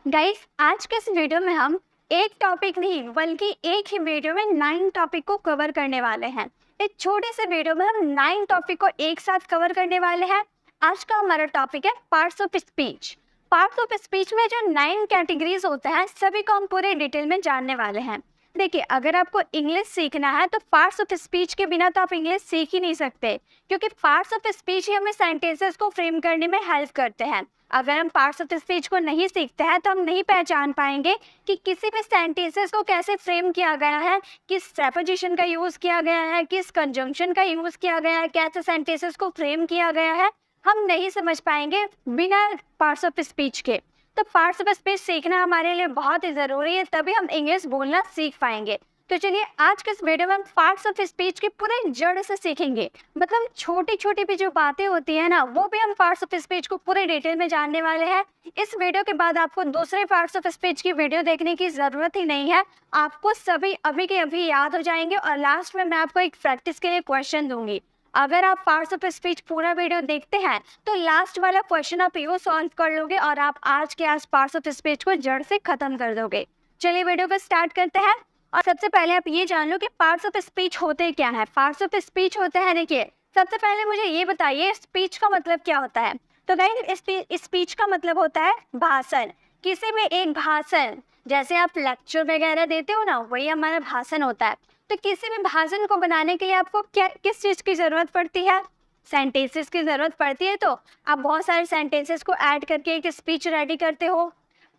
Guys, आज के इस वीडियो में हम एक टॉपिक नहीं बल्कि एक ही वीडियो में 9 टॉपिक को कवर करने वाले हैं। इस छोटे से वीडियो में हम 9 टॉपिक को एक साथ कवर करने वाले हैं। आज का हमारा टॉपिक है parts of speech. Parts of speech में जो 9 कैटेगरीज होते हैं सभी को हम पूरे डिटेल में जानने वाले हैं। देखिए, अगर आपको इंग्लिश सीखना है तो पार्ट्स ऑफ स्पीच के बिना तो आप इंग्लिश सीख ही नहीं सकते, क्योंकि पार्ट्स ऑफ स्पीच ही हमें सेंटेंसेस को फ्रेम करने में हेल्प करते हैं। अगर हम पार्ट्स ऑफ स्पीच को नहीं सीखते हैं तो हम नहीं पहचान पाएंगे कि किसी भी सेंटेंसेस को कैसे फ्रेम किया गया है, किस प्रेपोजिशन का यूज़ किया गया है, किस कंजंक्शन का यूज़ किया गया है, कैसे सेंटेंसेस को फ्रेम किया गया है, हम नहीं समझ पाएंगे बिना पार्ट्स ऑफ स्पीच के। तो पार्ट्स ऑफ स्पीच सीखना हमारे लिए बहुत ही ज़रूरी है, तभी हम इंग्लिश बोलना सीख पाएंगे। तो चलिए, आज के इस वीडियो में हम पार्ट्स ऑफ स्पीच के पूरे जड़ से सीखेंगे। मतलब छोटी छोटी भी जो बातें होती है ना, वो भी हम पार्ट्स ऑफ स्पीच को पूरे डिटेल में जानने वाले हैं। इस वीडियो के बाद आपको दूसरे पार्ट्स ऑफ स्पीच की वीडियो देखने की ज़रूरत ही नहीं है। आपको सभी अभी के अभी याद हो जाएंगे और लास्ट में मैं आपको एक प्रैक्टिस के लिए क्वेश्चन दूंगी। अगर आप पार्ट्स ऑफ स्पीच पूरा वीडियो देखते हैं तो लास्ट वाला क्वेश्चन आप यूँ सॉल्व कर लोगे और आप आज के आज पार्ट्स ऑफ स्पीच को जड़ से ख़त्म कर दोगे। चलिए वीडियो को स्टार्ट करते हैं। और सबसे पहले आप ये जान लो कि पार्ट्स ऑफ स्पीच होते क्या है। पार्ट्स ऑफ स्पीच होते हैं, देखिए, सबसे पहले मुझे ये बताइए स्पीच का मतलब क्या होता है। तो गाइस, स्पीच का मतलब होता है भाषण। किसी भी एक भाषण, जैसे आप लेक्चर वगैरह देते हो ना, वही हमारा भाषण होता है। तो किसी भी भाषण को बनाने के लिए आपको क्या किस चीज़ की ज़रूरत पड़ती है? सेंटेंसेस की ज़रूरत पड़ती है। तो आप बहुत सारे सेंटेंसेस को ऐड करके एक स्पीच रेडी करते हो।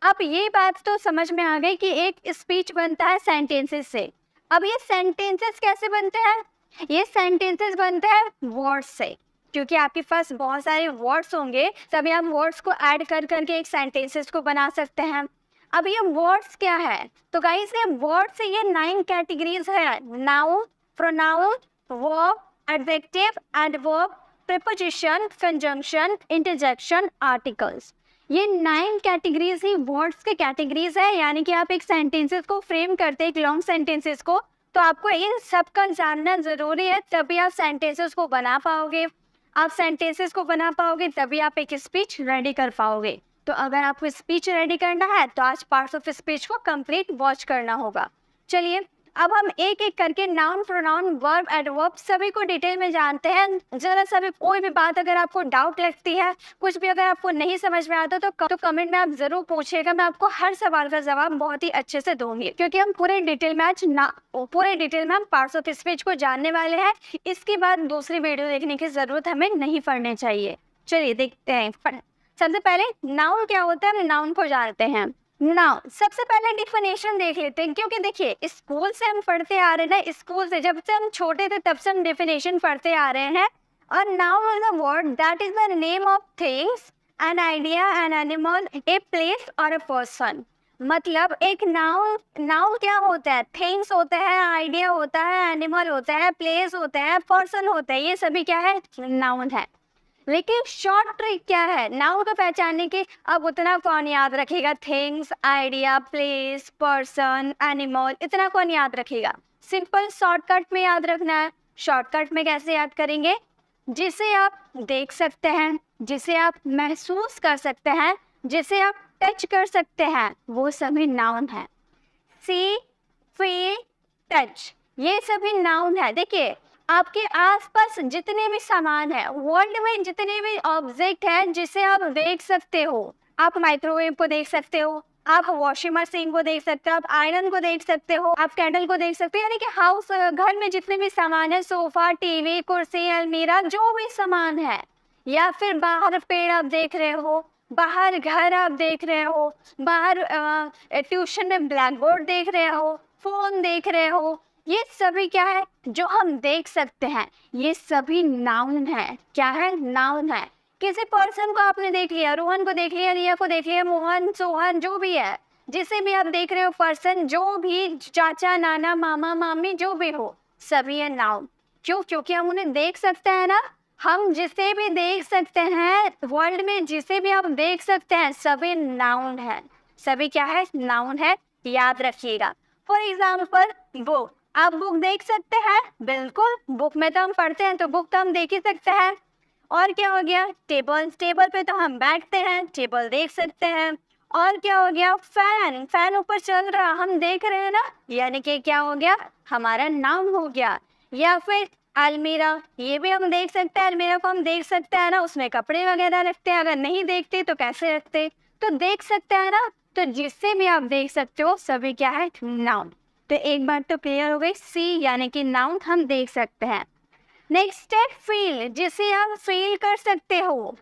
अब ये बात तो समझ में आ गई कि एक स्पीच बनता है सेंटेंसेस से। अब ये सेंटेंसेस कैसे बनते हैं? ये सेंटेंसेस बनते हैं वर्ड्स से, क्योंकि आपके पास बहुत सारे वर्ड्स होंगे, तभी आप वर्ड्स को ऐड कर करके एक सेंटेंसेस को बना सकते हैं। अब ये वर्ड्स क्या है? तो गाइस, ये वर्ड से ये 9 कैटेगरीज है। Noun, pronoun, verb, adjective, adverb, preposition, conjunction, interjection, articles. ये 9 कैटेगरीज ही वर्ड्स के कैटेगरीज है। यानी कि आप एक सेंटेंसेस को फ्रेम करते हैं, एक लॉन्ग सेंटेंसेस को, तो आपको इन सब का जानना ज़रूरी है, तभी आप सेंटेंसेस को बना पाओगे। आप सेंटेंसेस को बना पाओगे तभी आप एक स्पीच रेडी कर पाओगे। तो अगर आपको स्पीच रेडी करना है तो आज पार्ट्स ऑफ स्पीच को कंप्लीट वॉच करना होगा। चलिए, अब हम एक एक करके नाउन, प्रोनाउन, वर्ब, एडवर्ब सभी को डिटेल में जानते हैं। जरा सा भी कोई भी बात अगर आपको डाउट लगती है, कुछ भी अगर आपको नहीं समझ में आता तो कमेंट में आप जरूर पूछिएगा। मैं आपको हर सवाल का जवाब बहुत ही अच्छे से दूंगी, क्योंकि हम पूरे डिटेल में हम पार्ट्स ऑफ स्पीच को जानने वाले हैं। इसके बाद दूसरी वीडियो देखने की जरूरत हमें नहीं पड़नी चाहिए। चलिए देखते हैं। सबसे पहले नाउन क्या होता है, हम नाउन को जानते हैं। नाउन, सबसे पहले डिफिनेशन देख लेते हैं, क्योंकि देखिए स्कूल से हम पढ़ते आ रहे हैं ना, स्कूल से जब से हम छोटे थे तब से हम डिफिनेशन पढ़ते आ रहे हैं। और noun is a word that is the name of things, an idea, an animal, a place और अ पर्सन। मतलब एक नाउन क्या होता है? थिंग्स होते हैं, आइडिया होता है, एनिमल होता है, प्लेस होता है, पर्सन होता है, ये सभी क्या है? नाउन है। लेकिन शॉर्ट ट्रिक क्या है नाउन को पहचानने की? अब उतना कौन याद रखेगा? Things, idea, place, person, animal, इतना कौन याद रखेगा? सिंपल शॉर्टकट में याद रखना है। शॉर्टकट में कैसे याद करेंगे? जिसे आप देख सकते हैं, जिसे आप महसूस कर सकते हैं, जिसे आप टच कर सकते हैं, वो सभी नाउन है। सी, फील, टच, ये सभी नाउन है। देखिए, आपके आसपास जितने भी सामान है, वर्ल्ड में जितने भी ऑब्जेक्ट हैं जिसे आप देख सकते हो, आप माइक्रोवेव को देख सकते हो, आप वॉशिंग मशीन को देख सकते हो, आप आयरन को देख सकते हो, आप कैंडल को देख सकते हो। यानी कि घर में जितने भी सामान है, सोफा, टीवी, कुर्सी, अलमीरा, जो भी सामान है, या फिर बाहर पेड़ आप देख रहे हो, बाहर घर आप देख रहे हो, बाहर ट्यूशन में ब्लैक बोर्ड देख रहे हो, फोन देख रहे हो, ये सभी क्या है? जो हम देख सकते हैं, ये सभी नाउन है। क्या है? नाउन है। किसी पर्सन को आपने देख लिया, रोहन को देख लिया, रिया को देख लिया, मोहन, सोहन, जो भी है, जिसे भी आप देख रहे हो, पर्सन, जो भी, चाचा, नाना, मामा, मामी, जो भी हो, सभी है नाउन। क्यों? क्योंकि हम उन्हें देख सकते हैं ना। हम जिसे भी देख सकते हैं, वर्ल्ड में जिसे भी आप देख सकते हैं, सभी नाउन है। सभी क्या है? नाउन है। याद रखिएगा। फॉर एग्जाम्पल, बुक, आप बुक देख सकते हैं? बिल्कुल, बुक में तो हम पढ़ते हैं, तो बुक तो हम देख ही सकते हैं। और क्या हो गया? टेबल, टेबल पे तो हम बैठते हैं, टेबल देख सकते हैं। और क्या हो गया, फैन, फैन ऊपर चल रहा, हम देख रहे हैं ना, यानी कि क्या हो गया, हमारा नाउन हो गया। या फिर अलमीरा, ये भी हम देख सकते हैं, अलमीरा को हम देख सकते हैं ना, उसमें कपड़े वगैरह रखते हैं, अगर नहीं देखते तो कैसे रखते, तो देख सकते हैं ना, तो जिससे भी आप देख सकते हो सभी क्या है, नाउन। तो एक बात तो क्लियर हो गई, सी यानी कि नाउन हम देख सकते हैं। नेक्स्ट है फील, जिसे आप फील कर सकते हो।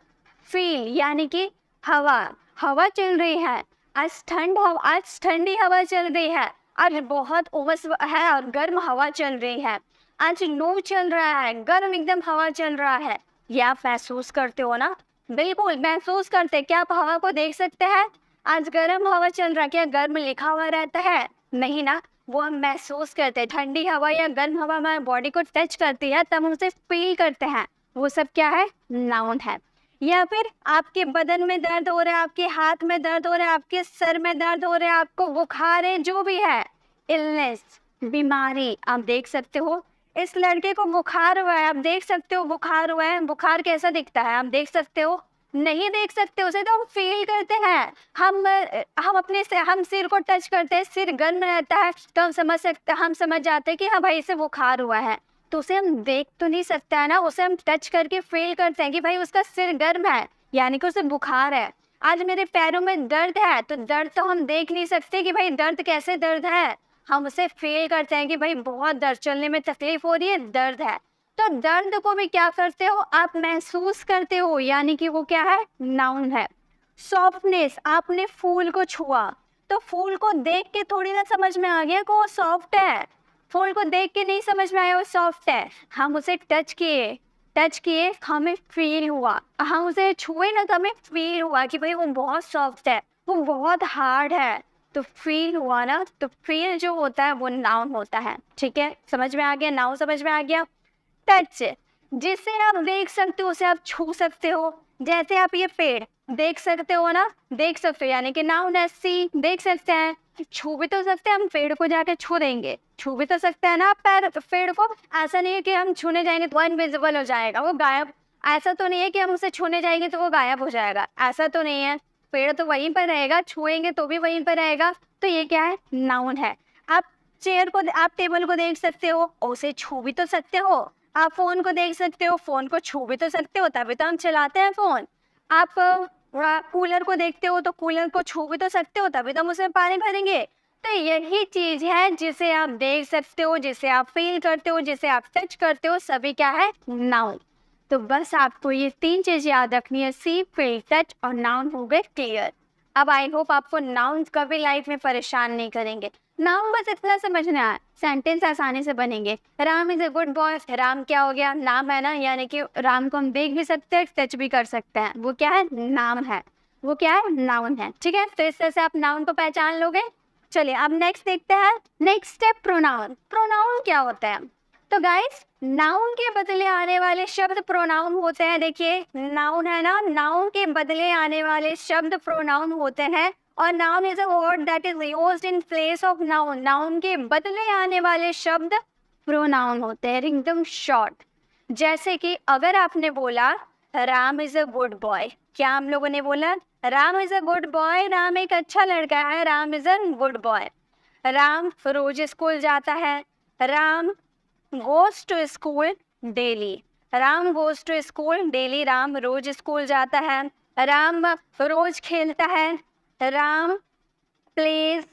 फील यानी कि हवा, हवा चल रही है, आज ठंडी हवा चल रही है, आज बहुत उमस है और गर्म हवा चल रही है, आज लू चल रहा है, गर्म एकदम हवा चल रहा है, ये आप महसूस करते हो ना, बिल्कुल महसूस करते। क्या आप हवा को देख सकते हैं, आज गर्म हवा चल रहा है, क्या गर्म लिखा हुआ रहता है, नहीं ना, वो हम महसूस करते हैं। ठंडी हवा या गर्म हवा हमारे बॉडी को टच करती है, तब हम उसे फील करते हैं, वो सब क्या है, नाउन है। या फिर आपके बदन में दर्द हो रहा है, आपके हाथ में दर्द हो रहा है, आपके सर में दर्द हो रहा है, आपको बुखार है, जो भी है, इलनेस, बीमारी, आप देख सकते हो। इस लड़के को बुखार हुआ है, आप देख सकते हो बुखार हुआ है, बुखार कैसा दिखता है, आप देख सकते हो, नहीं देख सकते, उसे तो हम फील करते हैं। हम सिर को टच करते हैं, सिर गर्म रहता है, तो हम समझ जाते हैं कि हाँ भाई इसे बुखार हुआ है, तो उसे हम देख तो नहीं सकते है ना, उसे हम टच करके फील करते हैं कि भाई उसका सिर गर्म है, यानी कि उसे बुखार है। आज मेरे पैरों में दर्द है, तो दर्द तो हम देख नहीं सकते कि भाई दर्द कैसे दर्द है, हम उसे फील करते हैं कि भाई बहुत दर्द, चलने में तकलीफ हो रही है, दर्द है। तो दर्द को भी क्या करते हो, आप महसूस करते हो, यानी कि वो क्या है, नाउन है। सॉफ्टनेस, आपने फूल को छुआ, तो फूल को देख के थोड़ी ना समझ में आ गया कि वो सॉफ्ट है, फूल को देख के नहीं समझ में आया वो सॉफ्ट है, हम उसे टच किए हमें फील हुआ, हम उसे छुए ना तो हमें फील हुआ कि भाई वो बहुत सॉफ्ट है, वो बहुत हार्ड है, तो फील हुआ ना, तो फील जो होता है वो नाउन होता है। ठीक है, समझ में आ गया, नाउन समझ में आ गया। टच, जिसे आप देख सकते हो उसे आप छू सकते हो, जैसे आप ये पेड़ देख सकते हो ना, देख सकते हो यानी कि नाउन है, सी, देख सकते हैं, छू भी तो सकते हैं, हम पेड़ को जाके छू देंगे, छू भी तो सकते हैं ना आप पेड़ को, ऐसा नहीं है कि हम छूने जाएंगे तो इनविजिबल हो जाएगा, वो गायब, ऐसा तो नहीं है कि हम उसे छूने जाएंगे तो वो गायब हो जाएगा, ऐसा तो नहीं है, पेड़ तो वहीं पर रहेगा, छुएंगे तो भी वहीं पर रहेगा, तो ये क्या है, नाउन है। आप आप टेबल को देख सकते हो, उसे छू भी तो सकते हो, आप फोन को देख सकते हो, फोन को छू भी तो सकते हो, तभी तो हम चलाते हैं फोन। आप कूलर को देखते हो, तो कूलर को छू भी तो सकते हो, तभी तो हम उसमें पानी भरेंगे। तो यही चीज है जिसे आप देख सकते हो, जिसे आप फील करते हो, जिसे आप टच करते हो, सभी क्या है, नाउन। तो बस आपको ये 3 चीज याद रखनी है, सी, फील, टच और नाउन हो गए क्लियर। अब आई होप आपको नाउन कभी लाइफ में परेशान नहीं करेंगे। नाउन बस इतना समझना है, सेंटेंस आसानी से बनेंगे। Ram is a good boy, Ram क्या हो गया, नाम है ना, यानी कि राम को हम देख भी सकते हैं, टच भी कर सकते हैं, वो क्या है, नाम है, वो क्या है, नाउन है। ठीक है, तो इस तरह से आप नाउन को पहचान लोगे। चलिए अब नेक्स्ट देखते हैं। Next step, pronoun. प्रोनाउन क्या होता है, तो गाइस नाउन के बदले आने वाले शब्द प्रोनाउन होते हैं। देखिए नाउन है ना, नाउन के बदले आने वाले शब्द प्रोनाउन होते हैं, और noun is a word that is used in place of noun. Noun के बदले आने वाले शब्द प्रोनाउन होते हैं, एकदम शॉर्ट। जैसे कि अगर आपने बोला Ram is a good boy, क्या हम लोगों ने बोला, Ram is a good boy, Ram एक अच्छा लड़का है, Ram is a good boy. Ram रोज स्कूल जाता है, Ram goes to school daily, Ram goes to school daily, Ram रोज स्कूल जाता है। राम रोज खेलता है, Ram plays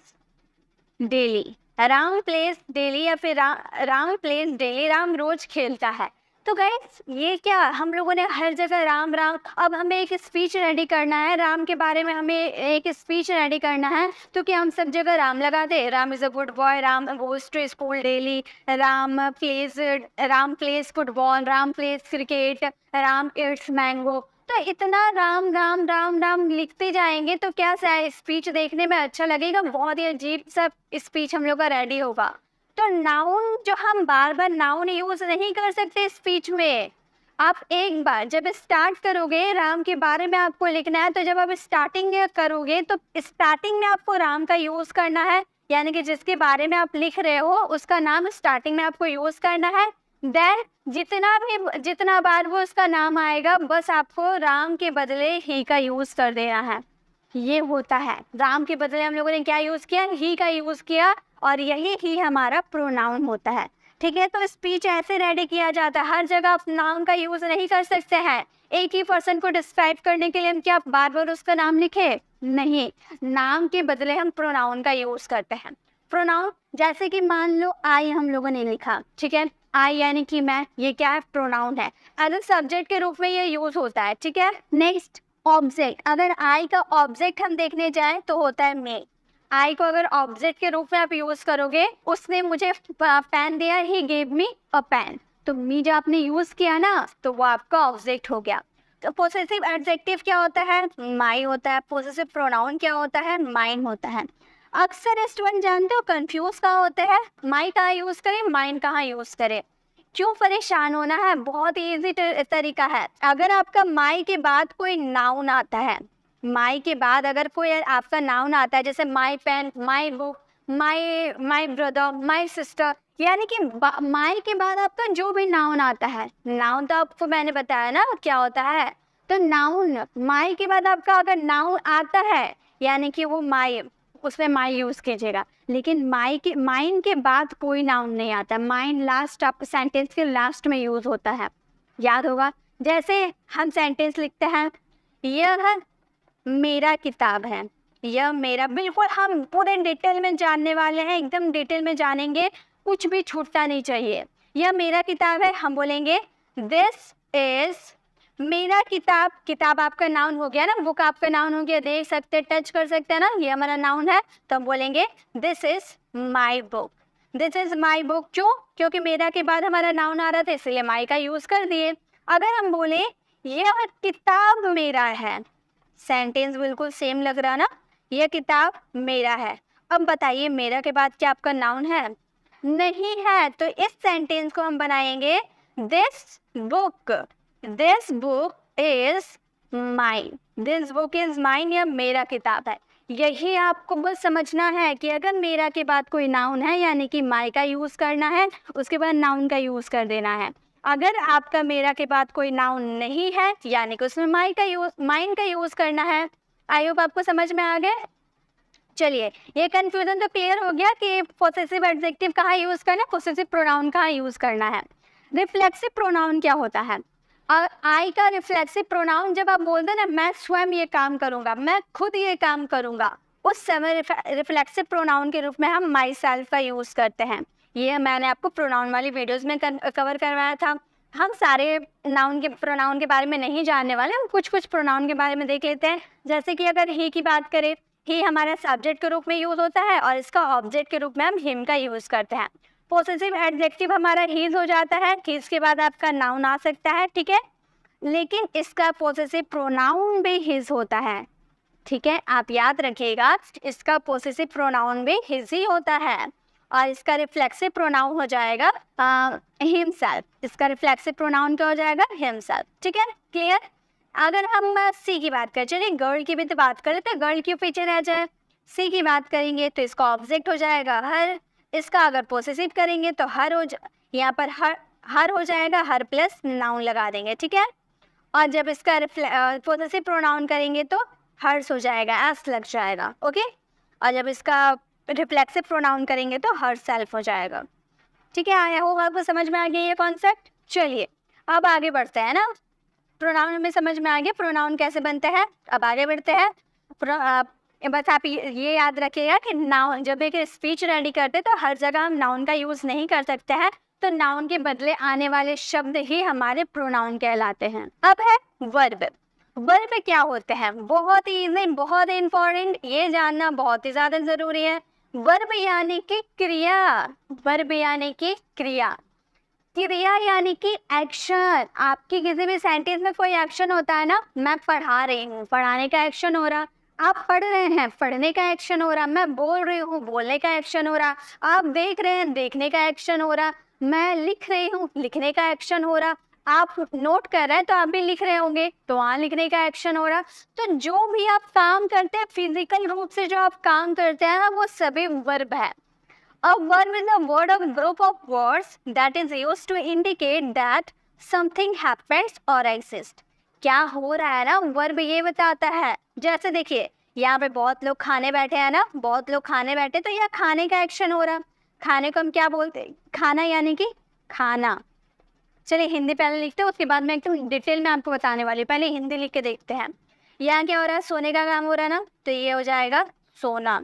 daily, Ram plays daily, या फिर राम प्लेस डेली, राम रोज खेलता है। तो गाइस ये क्या, हम लोगों ने हर जगह राम राम, अब हमें एक स्पीच रेडी करना है, राम के बारे में हमें एक स्पीच रेडी करना है, तो क्या हम सब जगह राम लगा दे, Ram is a good boy, Ram goes to school daily, Ram plays football, Ram plays cricket, Ram eats mango. तो इतना राम राम राम राम लिखते जाएंगे तो क्या स्पीच देखने में अच्छा लगेगा, बहुत ही अजीब सा स्पीच हम लोग का रेडी होगा। तो नाउन जो हम बार बार नाउन यूज नहीं कर सकते स्पीच में। आप एक बार जब स्टार्ट करोगे, राम के बारे में आपको लिखना है, तो जब आप स्टार्टिंग करोगे तो स्टार्टिंग में आपको राम का यूज करना है, यानी कि जिसके बारे में आप लिख रहे हो उसका नाम स्टार्टिंग में आपको यूज करना है। देन जितना बार वो उसका नाम आएगा, बस आपको राम के बदले ही का यूज कर देना है। ये होता है। राम के बदले हम लोगों ने क्या यूज किया, ही का यूज किया, और यही ही हमारा प्रोनाउन होता है। ठीक है, तो स्पीच ऐसे रेडी किया जाता है, हर जगह आप नाउन का यूज नहीं कर सकते हैं। एक ही पर्सन को डिस्क्राइब करने के लिए हम क्या बार बार उसका नाम लिखे, नहीं, नाम के बदले हम प्रोनाउन का यूज करते हैं। प्रोनाउन जैसे कि मान लो आई हम लोगों ने लिखा, ठीक है, आई यानी कि मैं, ये क्या है, प्रोनाउन है, एज सब्जेक्ट के रूप में ये यूज होता है। ठीक है, नेक्स्ट ऑब्जेक्ट, अगर आई का ऑब्जेक्ट हम देखने जाएं तो होता है मे। आई को अगर ऑब्जेक्ट के रूप में आप यूज करोगे, उसने मुझे पेन दिया, he gave me a pen, तो मी जो आपने यूज किया ना, तो वो आपका ऑब्जेक्ट हो गया। तो पोसेसिव एडजेक्टिव क्या होता है, माई होता है। पोसेसिव प्रोनाउन क्या होता है, माइन होता है। अक्सर स्टूडेंट जानते हो कंफ्यूज कहाँ होते हैं, माई कहाँ यूज करें, माइन कहाँ यूज करें। क्यों परेशान होना है, बहुत इजी तरीका है। अगर आपका माई के बाद कोई नाउन आता है, माई के बाद अगर कोई आपका नाउन आता है, जैसे my pen, my book, my brother, my sister, यानी कि माई के बाद आपका जो भी नाउन आता है, नाउन तो आपको मैंने बताया ना क्या होता है, तो नाउन माई के बाद आपका अगर नाउन आता है यानी कि वो माई, उसमें माई यूज कीजिएगा। लेकिन माइन के बाद कोई नाउन नहीं आता, माइन लास्ट आपके सेंटेंस के लास्ट में यूज होता है, याद होगा। जैसे हम सेंटेंस लिखते हैं, यह मेरा किताब है, यह मेरा, बिल्कुल हम पूरे डिटेल में जानने वाले हैं, एकदम डिटेल में जानेंगे, कुछ भी छूटना नहीं चाहिए। यह मेरा किताब है, हम बोलेंगे दिस इज मेरा किताब। किताब आपका नाउन हो गया ना, बुक आपका नाउन हो गया, देख सकते, टच कर सकते हैं ना, ये हमारा नाउन है, तो हम बोलेंगे this is my book, this is my book. क्यों, क्योंकि मेरा के बाद हमारा नाउन आ रहा था, इसलिए माई का यूज कर दिए। अगर हम बोले यह किताब मेरा है, सेंटेंस बिल्कुल सेम लग रहा ना, यह किताब मेरा है। अब बताइए मेरा के बाद क्या आपका नाउन है, नहीं है, तो इस सेंटेंस को हम बनाएंगे this book, this book is mine, this book is mine, यह मेरा किताब है। यही आपको बस समझना है कि अगर मेरा के बाद कोई नाउन है यानी कि माई का यूज करना है, उसके बाद नाउन का यूज कर देना है। अगर आपका मेरा के बाद कोई नाउन नहीं है यानी कि उसमें माइन का यूज करना है। आई होप आपको समझ में आ गया। चलिए, ये कंफ्यूजन तो क्लियर हो गया कि पोसेसिव एडजेक्टिव कहाँ यूज करना है, पोसेसिव प्रोनाउन कहाँ यूज करना है। रिफ्लेक्सिव प्रोनाउन क्या होता है, आई का रिफ्लेक्सिव प्रोनाउन जब आप बोलते हैं ना, मैं स्वयं ये काम करूंगा, मैं खुद ये काम करूंगा, उस समय रिफ्लेक्सिव प्रोनाउन के रूप में हम माई सेल्फ का यूज करते हैं। ये मैंने आपको प्रोनाउन वाली वीडियोस में कवर करवाया था। हम सारे प्रोनाउन के बारे में नहीं जानने वाले, हम कुछ कुछ प्रोनाउन के बारे में देख लेते हैं। जैसे कि अगर ही की बात करें, ही हमारा सब्जेक्ट के रूप में यूज होता है और इसका ऑब्जेक्ट के रूप में हम हिम का यूज करते हैं। पोसेसिव एडजेक्टिव हमारा हीज हो जाता है, हीज के बाद आपका नाउन आ सकता है, ठीक है, लेकिन इसका पोसेसिव प्रोनाउन भी हिज होता है। ठीक है, आप याद रखिएगा, इसका पोसेसिव प्रोनाउन भी हिज ही होता है और इसका रिफ्लेक्सिव प्रोनाउन हो जाएगा हिमसेल्फ। इसका रिफ्लेक्सिव प्रोनाउन क्या हो जाएगा, हिमसेल्फ। ठीक है, क्लियर। अगर हम सी की बात करें, चलिए गर्ल की भी तो बात करें, तो गर्ल क्यों पीछे रह जाए। सी की बात करेंगे तो इसका ऑब्जेक्ट हो जाएगा हर, इसका अगर पोसेसिव करेंगे तो हर हो यहाँ पर हर हो जाएगा, हर प्लस नाउन लगा देंगे, ठीक है। और जब इसका पोसेसिव प्रोनाउन करेंगे तो हर्स हो जाएगा, एस लग जाएगा, ओके। और जब इसका रिफ्लेक्सिव प्रोनाउन करेंगे तो हर सेल्फ हो जाएगा। ठीक है, आया होगा आपको समझ में आ गया ये कॉन्सेप्ट। चलिए अब आगे बढ़ते हैं ना, प्रोनाउन में समझ में आ गया प्रोनाउन कैसे बनते हैं। अब आगे बढ़ते हैं। बस आप ये याद रखिएगा कि नाउन, जब एक स्पीच रेडी करते तो हर जगह हम नाउन का यूज़ नहीं कर सकते हैं, तो नाउन के बदले आने वाले शब्द ही हमारे प्रोनाउन कहलाते हैं। अब है वर्ब। वर्ब क्या होते हैं, बहुत ही इजी, बहुत ही इंपॉर्टेंट, ये जानना बहुत ही ज़्यादा ज़रूरी है। वर्ब यानी कि क्रिया, वर्ब यानी कि क्रिया, क्रिया यानी कि एक्शन। आपकी किसी भी सेंटेंस में कोई एक्शन होता है ना, मैं पढ़ा रही हूँ, पढ़ाने का एक्शन हो रहा, आप पढ़ रहे हैं, पढ़ने का एक्शन हो रहा, मैं बोल रही हूँ, बोलने का एक्शन हो रहा, आप देख रहे हैं, देखने का एक्शन हो रहा, मैं लिख रही हूँ, लिखने का एक्शन हो रहा, आप नोट कर रहे हैं तो आप भी लिख रहे होंगे, तो वहाँ लिखने का एक्शन हो रहा। तो जो भी आप काम करते हैं, फिजिकल रूप से जो आप काम करते हैं ना, वो सभी वर्ब है। A verb is a word or group of words that is used to indicate that something happens or exists. क्या हो रहा है ना, वर्ब ये बताता है। जैसे देखिए, यहाँ पे बहुत लोग खाने बैठे हैं ना, बहुत लोग खाने बैठे, तो यह खाने का एक्शन हो रहा। खाने को हम क्या बोलते हैं? खाना, यानी कि खाना। चलिए हिंदी पहले लिखते हैं, उसके बाद मैं एकदम डिटेल में आपको बताने वाली हूँ। पहले हिंदी लिख के देखते हैं। यहाँ क्या हो रहा है? सोने का काम हो रहा है ना, तो ये हो जाएगा सोना।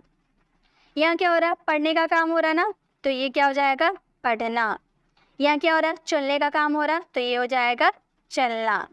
यहाँ क्या हो रहा है? पढ़ने का काम हो रहा है ना, तो ये क्या हो जाएगा? पढ़ना। यहाँ क्या हो रहा है? चलने का काम हो रहा है, तो ये हो जाएगा चलना।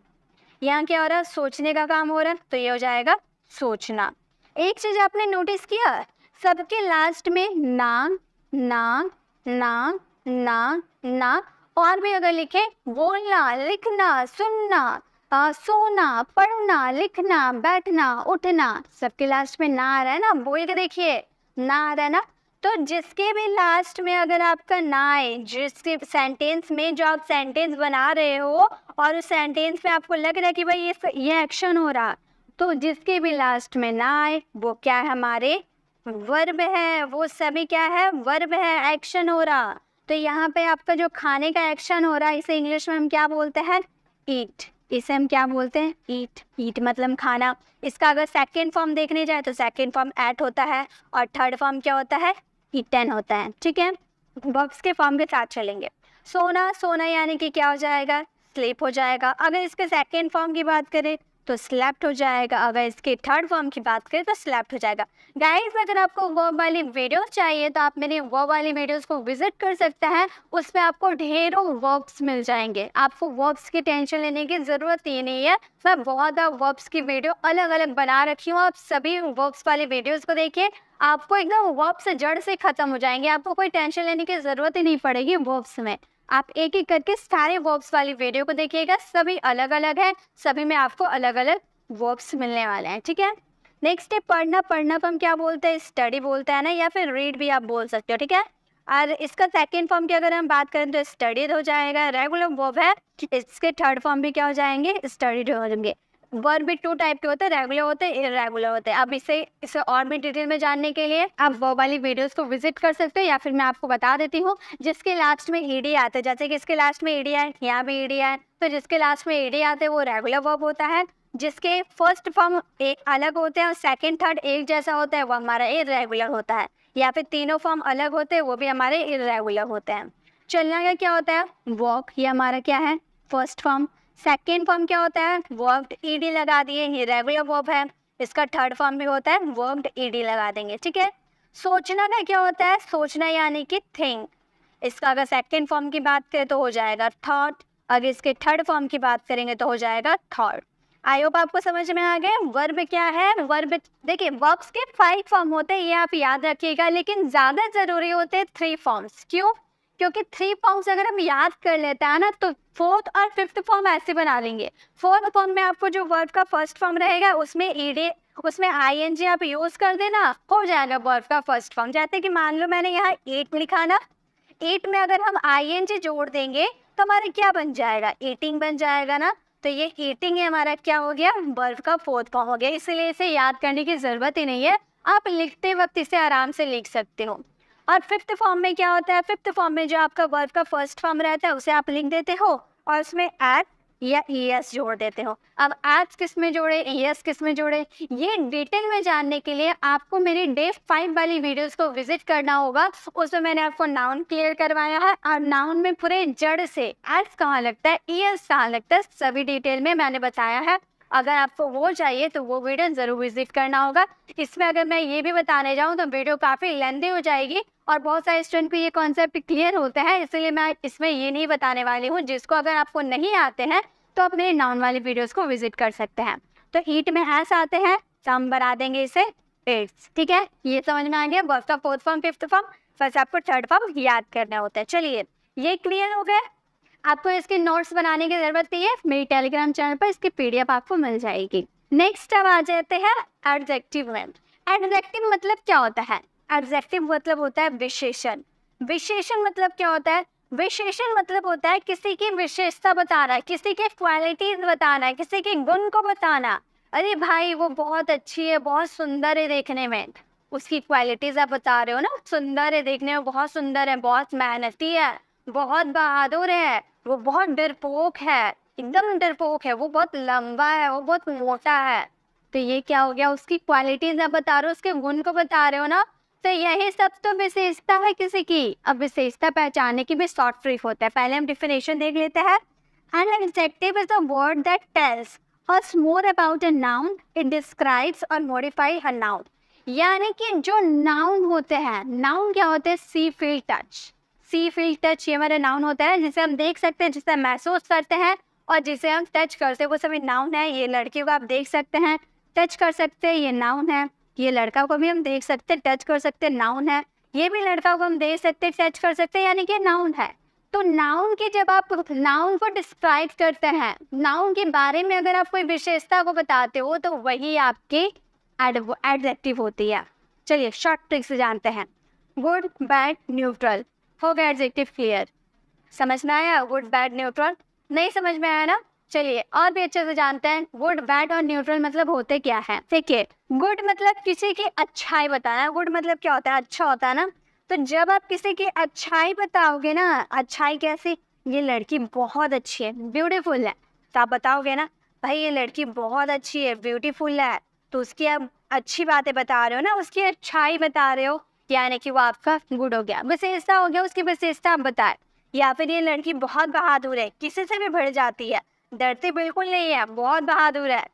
यहाँ क्या हो रहा है? सोचने का काम हो रहा है, तो ये हो जाएगा सोचना। एक चीज आपने नोटिस किया, सबके लास्ट में ना ना ना ना ना, और भी अगर लिखे बोलना, लिखना, सुनना, सोना, पढ़ना, लिखना, बैठना, उठना, सबके लास्ट में ना आ रहा है ना। बोल के देखिए, ना आ रहा है ना। तो जिसके भी लास्ट में अगर आपका ना आए, जिसके सेंटेंस में जो आप सेंटेंस बना रहे हो और उस सेंटेंस में आपको लग रहा है कि भाई ये एक्शन हो रहा, तो जिसके भी लास्ट में ना आए वो क्या है? हमारे वर्ब है। वो सभी क्या है? वर्ब है, एक्शन हो रहा। तो यहाँ पे आपका जो खाने का एक्शन हो रहा है, इसे इंग्लिश में हम क्या बोलते हैं? ईट। इसे हम क्या बोलते हैं? ईट। ईट मतलब खाना। इसका अगर सेकेंड फॉर्म देखने जाए तो सेकेंड फॉर्म एट होता है और थर्ड फॉर्म क्या होता है? ईटन होता है। ठीक है, वर्ब्स के फॉर्म के साथ चलेंगे। सोना, सोना यानी कि क्या हो जाएगा? स्लीप हो जाएगा। अगर इसके सेकेंड फॉर्म की बात करें तो स्लेप्ट हो जाएगा। अगर इसके थर्ड फॉर्म की बात करें तो स्लेप्ट हो जाएगा। गाइस, अगर आपको वर्ब वाली वीडियो चाहिए तो आप मेरी वर्ब वाली वीडियोस को विजिट कर सकते हैं। उसमें आपको ढेरों वर्ब्स मिल जाएंगे। आपको वर्ब्स की टेंशन लेने की ज़रूरत ही नहीं है। मैं बहुत वर्ब्स की वीडियो अलग अलग बना रखी हूँ। आप सभी वर्ब्स वाली वीडियोज़ को देखिए, आपको एकदम वर्ब से जड़ से ख़त्म हो जाएंगे। आपको कोई टेंशन लेने की ज़रूरत ही नहीं पड़ेगी वर्ब्स में। आप एक एक करके सारे वर्ब्स वाली वीडियो को देखिएगा, सभी अलग अलग है, सभी में आपको अलग अलग वर्ब्स मिलने वाले हैं। ठीक है, नेक्स्ट है पढ़ना। पढ़ना को हम क्या बोलते हैं? स्टडी बोलते हैं ना, या फिर रीड भी आप बोल सकते हो। ठीक है, और इसका सेकेंड फॉर्म की अगर हम बात करें तो स्टडीड हो जाएगा। रेगुलर वर्ब है, इसके थर्ड फॉर्म भी क्या हो जाएंगे? स्टडीड हो जाएंगे। वर्ब भी टू टाइप के होते हैं, रेगुलर होते हैं, इरेगुलर होते हैं। अब इसे और भी डिटेल में जानने के लिए आप वो वाली वीडियोस को विजिट कर सकते हो, या फिर मैं आपको बता देती हूँ। जिसके लास्ट में ईडी आते हैं, जैसे कि इसके लास्ट में ईडी है, यहाँ भी ईडी है, तो जिसके लास्ट में ईडी आते हैं वो रेगुलर वर्ब होता है। जिसके फर्स्ट फॉर्म एक अलग होते हैं और सेकेंड थर्ड एक जैसा होता है वो हमारा इरेगुलर होता है, या फिर तीनों फॉर्म अलग होते हैं वो भी हमारे इरेगुलर होते हैं। चलना का क्या होता है? वॉक। ये हमारा क्या है? First form. सेकेंड फॉर्म क्या होता है? वर्ब्ड ईडी लगा दिए, ये रेगुलर वर्ब है। इसका थर्ड फॉर्म भी होता है, वर्ब्ड ईडी लगा देंगे। ठीक है, सोचना का क्या होता है? सोचना यानी कि थिंक। इसका अगर सेकेंड फॉर्म की बात करें तो हो जाएगा थॉट, अगर इसके थर्ड फॉर्म की बात करेंगे तो हो जाएगा थॉट। आई होप आपको समझ में आ गए। वर्ब क्या है? वर्ब देखिए, वर्ब्स के 5 फॉर्म होते हैं, ये आप याद रखिएगा, लेकिन ज़्यादा ज़रूरी होते हैं 3 फॉर्म्स। क्यों? क्योंकि 3 फॉर्म्स अगर हम याद कर लेते हैं ना तो फोर्थ और फिफ्थ फॉर्म ऐसे बना लेंगे। फोर्थ फॉर्म में आपको जो वर्ब का फर्स्ट फॉर्म रहेगा उसमें ईडी, उसमें आईएनजी आप यूज कर देना, हो जाएगा वर्ब का फर्स्ट फॉर्म। जैसे कि मान लो मैंने यहाँ ईट लिखा ना, ईट में अगर हम आईएनजी जोड़ देंगे तो हमारा क्या बन जाएगा? ईटिंग बन जाएगा ना। तो ये ईटिंग है हमारा क्या हो गया? वर्ब का फोर्थ फॉर्म हो गया। इसलिए इसे याद करने की जरूरत ही नहीं है, आप लिखते वक्त इसे आराम से लिख सकते हो। और फिफ्थ फॉर्म में क्या होता है? फिफ्थ फॉर्म में जो आपका वर्ब का फर्स्ट फॉर्म रहता है उसे आप लिख देते हो और उसमें एट या ईएस जोड़ देते हो। अब एट किस में जोड़े, ईएस किस में जोड़े, ये डिटेल में जानने के लिए आपको मेरी डे 5 वाली वीडियोस को विजिट करना होगा। उसमें मैंने आपको नाउन क्लियर करवाया है और नाउन में पूरे जड़ से एट कहाँ लगता है, ईएस कहाँ लगता है, सभी डिटेल में मैंने बताया है। अगर आपको वो चाहिए तो वो वीडियो ज़रूर विजिट करना होगा। इसमें अगर मैं ये भी बताने जाऊँ तो वीडियो काफ़ी लेंथी हो जाएगी और बहुत सारे स्टूडेंट को ये कॉन्सेप्ट क्लियर होते हैं, इसलिए मैं इसमें ये नहीं बताने वाली हूँ। जिसको अगर आपको नहीं आते हैं तो आप मेरे नाउन वाली वीडियोस को विजिट कर सकते हैं। तो ईट में ऐसे आते हैं तो हम बना देंगे इसे इट्स। ठीक है, ये समझ में आ गया। वर्ब का फोर्थ फॉर्म, फिफ्थ फॉर्म, बस आपको थर्ड फॉर्म याद करना होता है। चलिए, ये क्लियर हो गया। आपको इसके नोट्स बनाने की जरूरत नहीं है, मेरी टेलीग्राम चैनल पर इसकी पीडीएफ आपको मिल जाएगी। नेक्स्ट अब आ जाते हैं एडजेक्टिव में। एडजेक्टिव मतलब क्या होता है? एडजेक्टिव मतलब होता है विशेषण। विशेषण मतलब क्या होता है? विशेषण मतलब होता है किसी की विशेषता बताना, किसी के क्वालिटीज बताना, किसी के गुण को बताना। अरे भाई वो बहुत अच्छी है, बहुत सुंदर है देखने में, उसकी क्वालिटीज आप बता रहे हो ना, सुंदर है देखने में, बहुत सुंदर है, बहुत मेहनती है, बहुत बहादुर है, वो बहुत डरपोक है, एकदम डरपोक है, वो बहुत लंबा है, वो बहुत मोटा है। तो ये क्या हो गया, उसकी क्वालिटीज आप बता रहे हो, उसके गुण को बता रहे हो ना। तो यही सब तो विशेषता है किसी की। अब विशेषता पहचानने की भी शॉर्ट ट्रिक होता है। पहले हम डिफिनेशन देख लेते हैं। An adjective is a word that tells us more about a noun, it describes or modifies a noun। यानी कि जो नाउन होते हैं, नाउन क्या होते हैं, सी फील टच। सी फील टच ये हमारा नाउन होता है, जिसे हम देख सकते हैं, जिसे हम महसूस करते हैं और जिसे हम टच करते हैं, वो सभी नाउन है। ये लड़की को आप देख सकते हैं, टच कर सकते हैं, ये नाउन है। ये लड़का को भी हम देख सकते हैं, टच कर सकते हैं, नाउन है। ये भी लड़का को हम देख सकते हैं, टच कर सकते हैं, यानी कि नाउन है। तो नाउन की जब आप नाउन को डिस्क्राइब करते हैं, नाउन के बारे में अगर आप कोई विशेषता को बताते हो, तो वही आपकी एडजेक्टिव होती है। चलिए शॉर्ट ट्रिक से जानते हैं। Good, bad, neutral. हो गया एडजेक्टिव क्लियर? समझ में आया? गुड, बैड, न्यूट्रल नहीं समझ में आया ना? चलिए और भी अच्छे से जानते हैं गुड, बैड और न्यूट्रल मतलब होते क्या है। देखिए, गुड मतलब किसी की अच्छाई बताना। गुड मतलब क्या होता है, अच्छा होता है ना। तो जब आप किसी की अच्छाई बताओगे ना, अच्छाई कैसी, ये लड़की बहुत अच्छी है, ब्यूटीफुल है, तो आप बताओगे ना भाई ये लड़की बहुत अच्छी है, ब्यूटीफुल है, तो उसकी आप अच्छी बातें बता रहे हो ना, उसकी अच्छाई बता रहे हो, यानी कि वो आपका गुड हो गया। विशेषता हो गया, उसकी विशेषता आप बताए। या फिर ये लड़की बहुत बहादुर है, किसी से भी भिड़ जाती है, डरती बिल्कुल नहीं है, बहुत बहादुर है।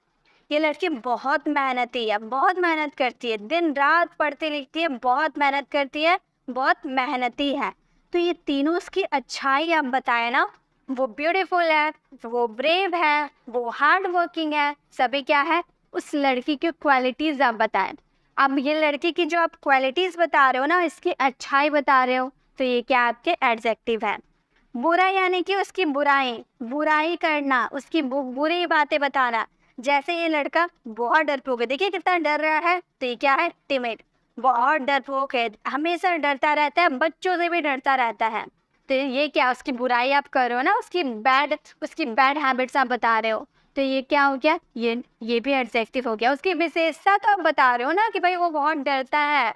ये लड़की बहुत मेहनती है, बहुत मेहनत करती है, दिन रात पढ़ती लिखती है, बहुत मेहनत करती है, बहुत मेहनती है। तो ये तीनों उसकी अच्छाई आप बताए ना, वो ब्यूटीफुल है, वो ब्रेव है, वो हार्ड वर्किंग है, सभी क्या है, उस लड़की की क्वालिटीज आप बताएं। अब ये लड़की की जो आप क्वालिटीज बता रहे हो ना, इसकी अच्छाई बता रहे हो, तो ये क्या आपके एडजेक्टिव है। बुरा यानी कि उसकी बुराई करना, उसकी बुरी बातें बताना। जैसे ये लड़का बहुत डरपोक है, देखिए कितना डर रहा है, तो ये क्या है, टिमिड, बहुत डरपोक है, हमेशा डरता रहता है, बच्चों से भी डरता रहता है। तो ये क्या, उसकी बुराई आप कर रहे हो ना, उसकी बैड हैबिट्स आप बता रहे हो, तो ये क्या हो गया, ये भी एडजेक्टिव हो गया। उसकी विशेषता तो आप बता रहे हो ना कि भाई वो बहुत डरता है,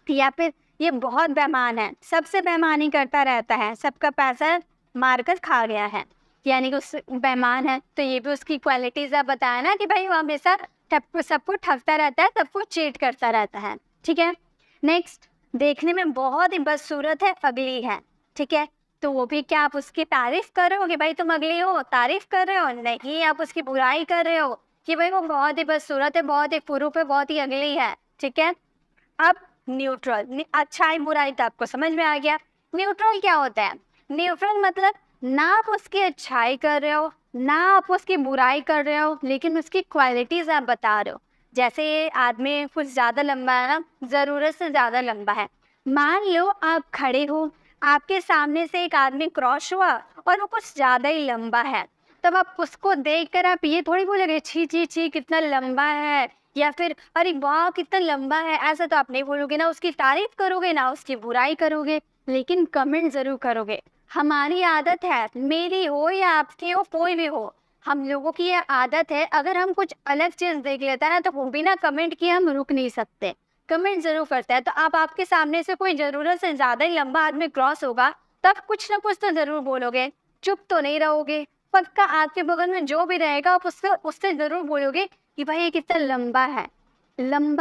या फिर ये बहुत बेईमान है, सबसे बेईमानी करता रहता है, सबका पैसा मारकर खा गया है, यानी कि उस बेईमान है। तो ये भी उसकी क्वालिटीज आप बताया ना कि भाई वो हमेशा सबको ठगता रहता है, सबको चीट करता रहता है। ठीक है, नेक्स्ट, देखने में बहुत ही बदसूरत है, अगली है। ठीक है, तो वो भी क्या, आप उसकी तारीफ कर रहे हो कि भाई तुम अगली हो, तारीफ कर रहे हो, नहीं आप उसकी बुराई कर रहे हो कि भाई वो बहुत ही बदसूरत है, बहुत ही कुरूप है, बहुत ही अगली है। ठीक है, अब न्यूट्रल, अच्छाई बुराई तो आपको समझ में आ गया। न्यूट्रल क्या होता है, न्यूट्रल मतलब ना आप उसकी अच्छाई कर रहे हो, ना आप उसकी बुराई कर रहे हो, लेकिन उसकी क्वालिटीज आप बता रहे हो। जैसे ये आदमी कुछ ज़्यादा लंबा है ना, ज़रूरत से ज़्यादा लंबा है। मान लो आप खड़े हो, आपके सामने से एक आदमी क्रॉस हुआ और वो कुछ ज़्यादा ही लंबा है, तब आप उसको देखकर आप ये थोड़ी बोलोगे छी छी छी कितना लंबा है, या फिर अरे वाह कितना लंबा है, ऐसा तो आप नहीं बोलोगे ना। उसकी तारीफ करोगे ना, उसकी बुराई करोगे, लेकिन कमेंट ज़रूर करोगे। हमारी आदत है, मेरी हो या आपकी हो, कोई भी हो, हम लोगों की ये आदत है, अगर हम कुछ अलग चीज़ देख लेता है ना, तो वो बिना कमेंट किए हम रुक नहीं सकते, कमेंट ज़रूर करता है। तो आप आपके सामने से कोई ज़रूरत से ज़्यादा ही लंबा आदमी क्रॉस होगा, तब कुछ ना कुछ तो ज़रूर बोलोगे, चुप तो नहीं रहोगे। पक्का आपके बगल में जो भी रहेगा आप उससे ज़रूर बोलोगे कि भाई ये कितना लंबा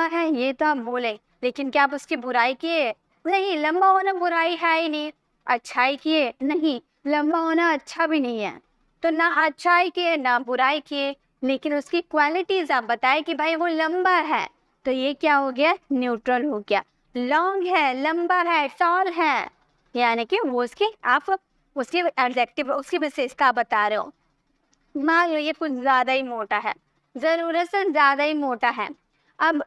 है, ये तो आप बोले, लेकिन क्या आप उसकी बुराई किए? नहीं, लंबा होना बुराई है ही नहीं। अच्छाई किए? नहीं, लंबा होना अच्छा भी नहीं है। तो ना अच्छाई किए ना बुराई किए, लेकिन उसकी क्वालिटीज आप बताए कि भाई वो लंबा है, तो ये क्या हो गया, न्यूट्रल हो गया। लॉन्ग है, लंबा है, टॉल है, यानी कि वो उसकी एडजेक्टिव, उसकी विशेषता बता रहे हो। मान लो ये कुछ ज़्यादा ही मोटा है, ज़रूरत से ज़्यादा ही मोटा है। अब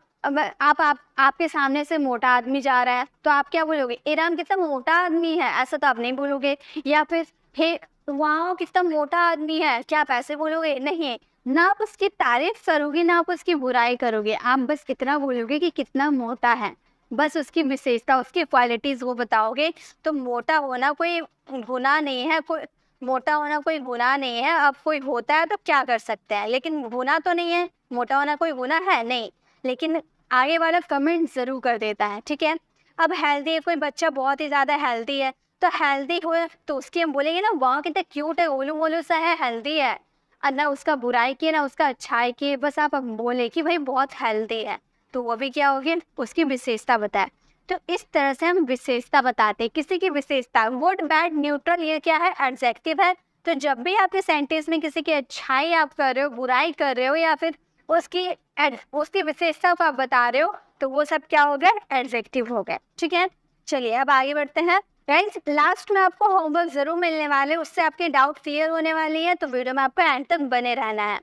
आपके सामने से मोटा आदमी जा रहा है, तो आप क्या बोलोगे, ए राम कितना मोटा आदमी है, ऐसा तो आप नहीं बोलोगे। या फिर हे वाह कितना मोटा आदमी है, क्या आप ऐसे बोलोगे? नहीं, ना आप उसकी तारीफ करोगे ना आप उसकी बुराई करोगे, आप बस इतना बोलोगे कि कितना मोटा है, बस उसकी विशेषता, उसकी क्वालिटीज़ वो बताओगे। तो मोटा होना कोई गुनाह नहीं है, मोटा होना कोई गुनाह नहीं है। अब कोई होता है तो क्या कर सकते हैं, लेकिन गुनाह तो नहीं है, मोटा होना कोई गुनाह है नहीं, लेकिन आगे वाला कमेंट ज़रूर कर देता है। ठीक है, अब हेल्दी है, कोई बच्चा बहुत ही ज़्यादा हेल्दी है, तो हेल्दी हो तो उसकी हम बोलेंगे ना वाह कितना क्यूट है, ओलू ओलू सा है, हेल्दी है। और ना उसका बुराई किए ना उसका अच्छाई किए, बस आप बोले कि भाई बहुत हेल्दी है, तो वो भी क्या होगी, उसकी विशेषता बताए। तो इस तरह से हम विशेषता बताते हैं, किसी की विशेषता। गुड, बैड, न्यूट्रल, ये क्या है, एडजेक्टिव है। तो जब भी आपके सेंटेंस में किसी की अच्छाई आप कर रहे हो, बुराई कर रहे हो, या फिर उसकी विशेषता को आप बता रहे हो, तो वो सब क्या हो गए, एडजेक्टिव हो गए। ठीक है, चलिए अब आगे बढ़ते हैं। गाइस, लास्ट में आपको होमवर्क जरूर मिलने वाले, उससे आपके डाउट क्लियर होने वाली है, तो वीडियो में आपको एंड तक बने रहना है।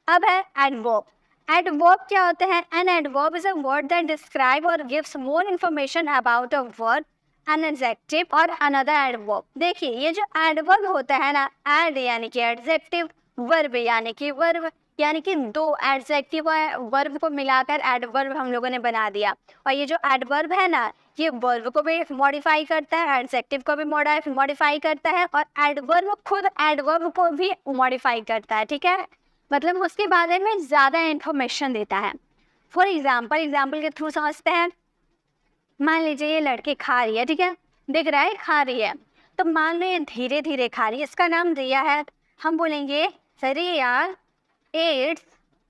अब है एडवर्ब। एडवर्ब क्या होते हैं? An adverb is a word that describe और gives more information about a word, an adjective और अनदर एडवर्ब। देखिए, ये जो एडवर्ब होता है ना, एड यानी कि एडजेक्टिव, वर्ब यानी कि वर्ब, यानी कि दो एडजेक्टिव और वर्ब को मिलाकर एडवर्ब हम लोगों ने बना दिया। और ये जो एडवर्ब है ना, ये वर्ब को भी मॉडिफाई करता है, एडजेक्टिव को भी मॉडिफाई करता है, और एडवर्ब खुद एडवर्ब को भी मॉडिफाई करता है। ठीक है, मतलब उसके बारे में ज़्यादा इन्फॉर्मेशन देता है। फॉर एग्जाम्पल के थ्रू समझते हैं। मान लीजिए ये लड़की खा रही है, ठीक है, दिख रहा है खा रही है, तो मान लो ये धीरे धीरे खा रही है, इसका नाम रिया है। हम बोलेंगे रिया एट्स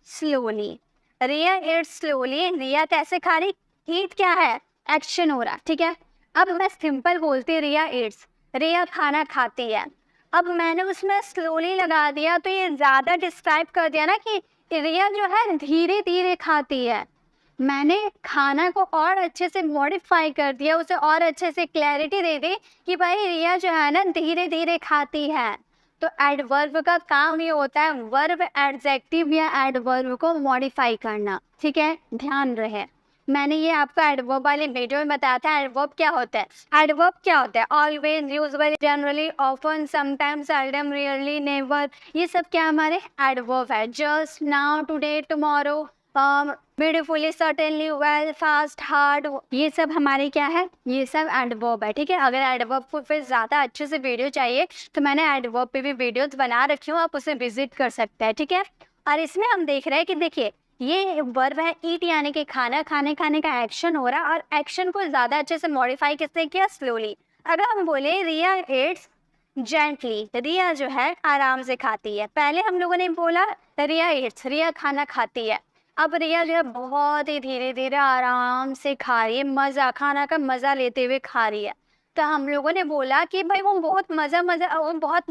स्लोली। रिया एट्स स्लोली, रिया कैसे खा रही, ईट क्या है, एक्शन हो रहा। ठीक है, अब मैं सिंपल बोलती रिया एट्स, रिया खाना खाती है। अब मैंने उसमें स्लोली लगा दिया, तो ये ज़्यादा डिस्क्राइब कर दिया ना कि रिया जो है धीरे धीरे खाती है। मैंने खाना को और अच्छे से मॉडिफाई कर दिया, उसे और अच्छे से क्लैरिटी दे दी कि भाई रिया जो है ना धीरे धीरे खाती है। तो एडवर्ब का काम ये होता है वर्ब, एडजेक्टिव या एडवर्ब को मॉडिफाई करना। ठीक है, ध्यान रहे, मैंने ये आपको एडवर्ब वाले वीडियो में बताया था। एडवर्ब क्या होता है? एडवर्ब क्या होता है? Always, usually, generally, often, sometimes, seldom, rarely, never, ये सब क्या हमारे एडवर्ब है। Just, now, today, tomorrow, beautifully, certainly, well, fast, hard, ये सब हमारे क्या है, ये सब एडवर्ब है। ठीक है, अगर एडवर्ब को फिर ज़्यादा अच्छे से वीडियो चाहिए तो मैंने एडवर्ब पे भी वीडियोस बना रखी हूँ, आप उसे विजिट कर सकते हैं। ठीक है, और इसमें हम देख रहे हैं कि देखिए ये वर्ब है ईट यानी कि खाना, खाने का एक्शन हो रहा, और एक्शन को ज़्यादा अच्छे से मॉडिफाई किसने किया, स्लोली। अगर हम बोले रिया एट्स जेंटली, रिया जो है आराम से खाती है। पहले हम लोगों ने बोला रिया एट्स, रिया खाना खाती है। अब रिया जो है बहुत ही धीरे धीरे आराम से खा रही है, मज़ा, खाना का मज़ा लेते हुए खा रही है। तो हम लोगों ने बोला कि भाई वो बहुत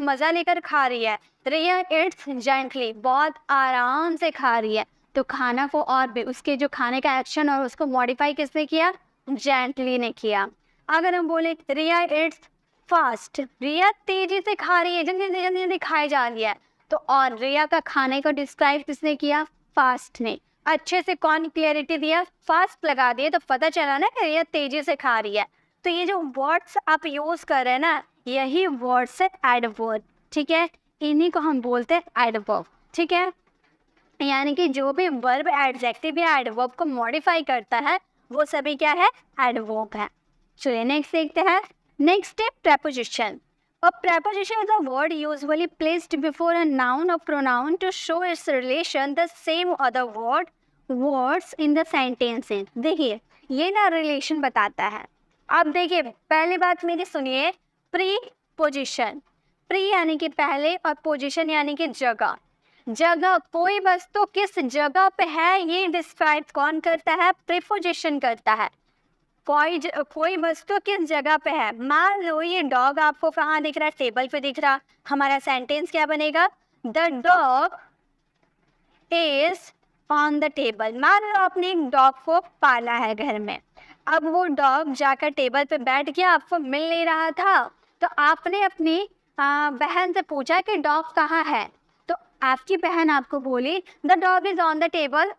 मज़ा लेकर खा रही है। रिया इट्स जेंटली, बहुत आराम से खा रही है। तो खाना को और भी, उसके जो खाने का एक्शन और उसको मॉडिफाई किसने किया, जेंटली ने किया। अगर हम बोले रिया इट्स फास्ट, रिया तेजी से खा रही है, जल्दी जल्दी जल्दी खाई जा रही है, तो और रिया का खाने को डिस्क्राइब किसने किया, फास्ट ने। अच्छे से कौन क्लियरिटी दिया, फास्ट लगा दिए, तो पता चला ना कि रिया तेजी से खा रही है। तो ये जो वर्ड्स आप यूज कर रहे हैं ना, यही वर्ड्स है एडवर्ब। ठीक है, इन्हीं को हम बोलते हैं एडवर्ब। ठीक है, यानी कि जो भी वर्ब, एडजेक्टिव या एडवर्ब को मॉडिफाई करता है वो सभी क्या है, एडवर्ब है। चलिए नेक्स्ट देखते हैं। नेक्स्ट है preposition. A preposition is a word usually placed before a noun or pronoun to show its relation the same other words in the sentences. देखिए ये ना रिलेशन बताता है। अब देखिए पहली बात मेरी सुनिए, प्रीपोजिशन, प्री यानी कि पहले और पोजिशन यानी कि जगह। जगह, कोई वस्तु किस जगह पे है ये डिस्क्राइब कौन करता है, प्रीपोजिशन करता है। कोई वस्तु किस जगह पे है। मान लो ये डॉग आपको कहाँ दिख रहा है, टेबल पे दिख रहा, हमारा सेंटेंस क्या बनेगा, the dog is on the table. मान लो आपने एक डॉग को पाला है घर में, अब वो डॉग जाकर टेबल पे बैठ गया, आपको मिल नहीं रहा था, तो आपने अपनी बहन से पूछा कि डॉग कहाँ है, तो आपकी बहन आपको बोली the dog is on the table.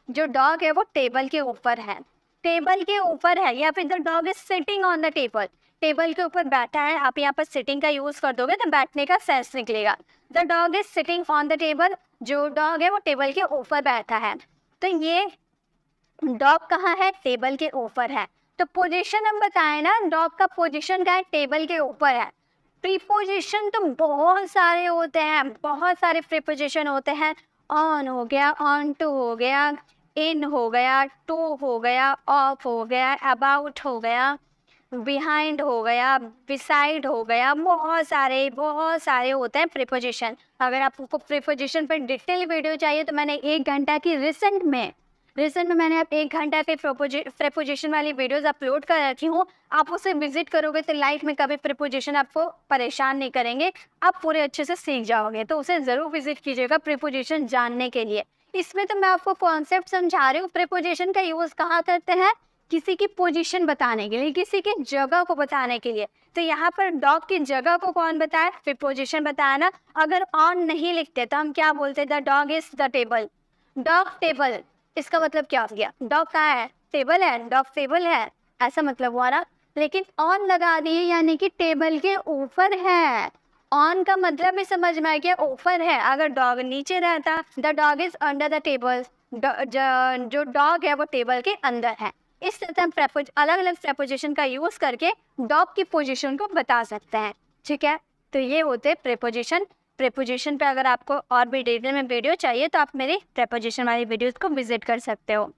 जो डॉग है वो टेबल के ऊपर है, टेबल के ऊपर है, या फिर the dog is sitting on the table, table के ऊपर बैठा है। आप यहाँ पर सिटिंग का यूज कर दोगे तो बैठने का सेंस निकलेगा। The dog is sitting on the table, जो डॉग है वो टेबल के ऊपर बैठा है। तो ये डॉग कहाँ है, टेबल के ऊपर है। तो पोजीशन हम बताए ना, डॉग का पोजीशन का है, टेबल के ऊपर है। प्रीपोजिशन तो बहुत सारे होते हैं, बहुत सारे प्रीपोजिशन होते हैं। ऑन हो गया, ऑन टू हो गया, इन हो गया, टू हो गया, ऑफ हो गया, अबाउट हो गया, बिहाइंड हो गया, बिसाइड हो गया, बहुत सारे होते हैं प्रीपोजिशन। अगर आपको प्रीपोजिशन पर डिटेल वीडियो चाहिए तो मैंने 1 घंटा की रिसेंट में मैंने आप 1 घंटा के प्रीपोजिशन वाली वीडियोस अपलोड कर रखी हूँ। आप उसे विजिट करोगे तो लाइफ में कभी प्रीपोजिशन आपको परेशान नहीं करेंगे, आप पूरे अच्छे से सीख जाओगे। तो उसे ज़रूर विजिट कीजिएगा प्रीपोजिशन जानने के लिए। इसमें तो मैं आपको कॉन्सेप्ट समझा रही हूँ। प्रीपोजिशन का यूज़ कहाँ करते हैं? किसी की पोजीशन बताने के लिए, किसी की जगह को बताने के लिए। तो यहाँ पर डॉग की जगह को कौन बताया? प्रीपोजिशन बताया ना। अगर ऑन नहीं लिखते तो हम क्या बोलते? The dog is the table. Dog table, इसका मतलब क्या हो गया? डॉग कहाँ है? टेबल है, डॉग टेबल है, ऐसा मतलब हुआ ना। लेकिन ऑन लगा दिए यानी कि टेबल के ऊपर है। ऑन का मतलब भी समझ में आ गया, ऊपर है। अगर डॉग नीचे रहता, the dog is under the table, जो डॉग है वो टेबल के अंदर है। इस तरह हम अलग अलग प्रेपोजिशन का यूज़ करके डॉग की पोजीशन को बता सकते हैं। ठीक है, तो ये होते हैं प्रेपोजिशन। प्रेपोजिशन पे अगर आपको और भी डिटेल में वीडियो चाहिए तो आप मेरी प्रेपोजिशन वाली वीडियोस को विजिट कर सकते हो।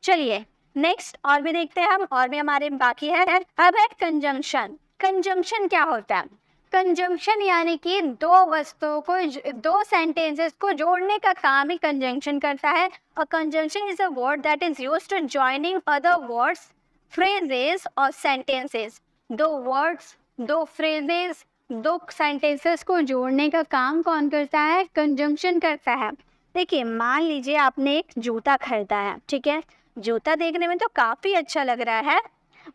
चलिए नेक्स्ट और भी देखते हैं हम, और भी हमारे बाकी है। अब है कंजंक्शन। कंजंक्शन क्या होता है? कंजंक्शन यानी कि दो सेंटेंसेस को जोड़ने का काम ही कंजंक्शन करता है। और conjunction is a word that is used to joining other words, phrases और सेंटेंसेस। दो वर्ड्स, दो फ्रेजेस, दो सेंटेंसेस को जोड़ने का काम कौन करता है? कंजंक्शन करता है। देखिए मान लीजिए आपने एक जूता खरीदा है, ठीक है। जूता देखने में तो काफ़ी अच्छा लग रहा है,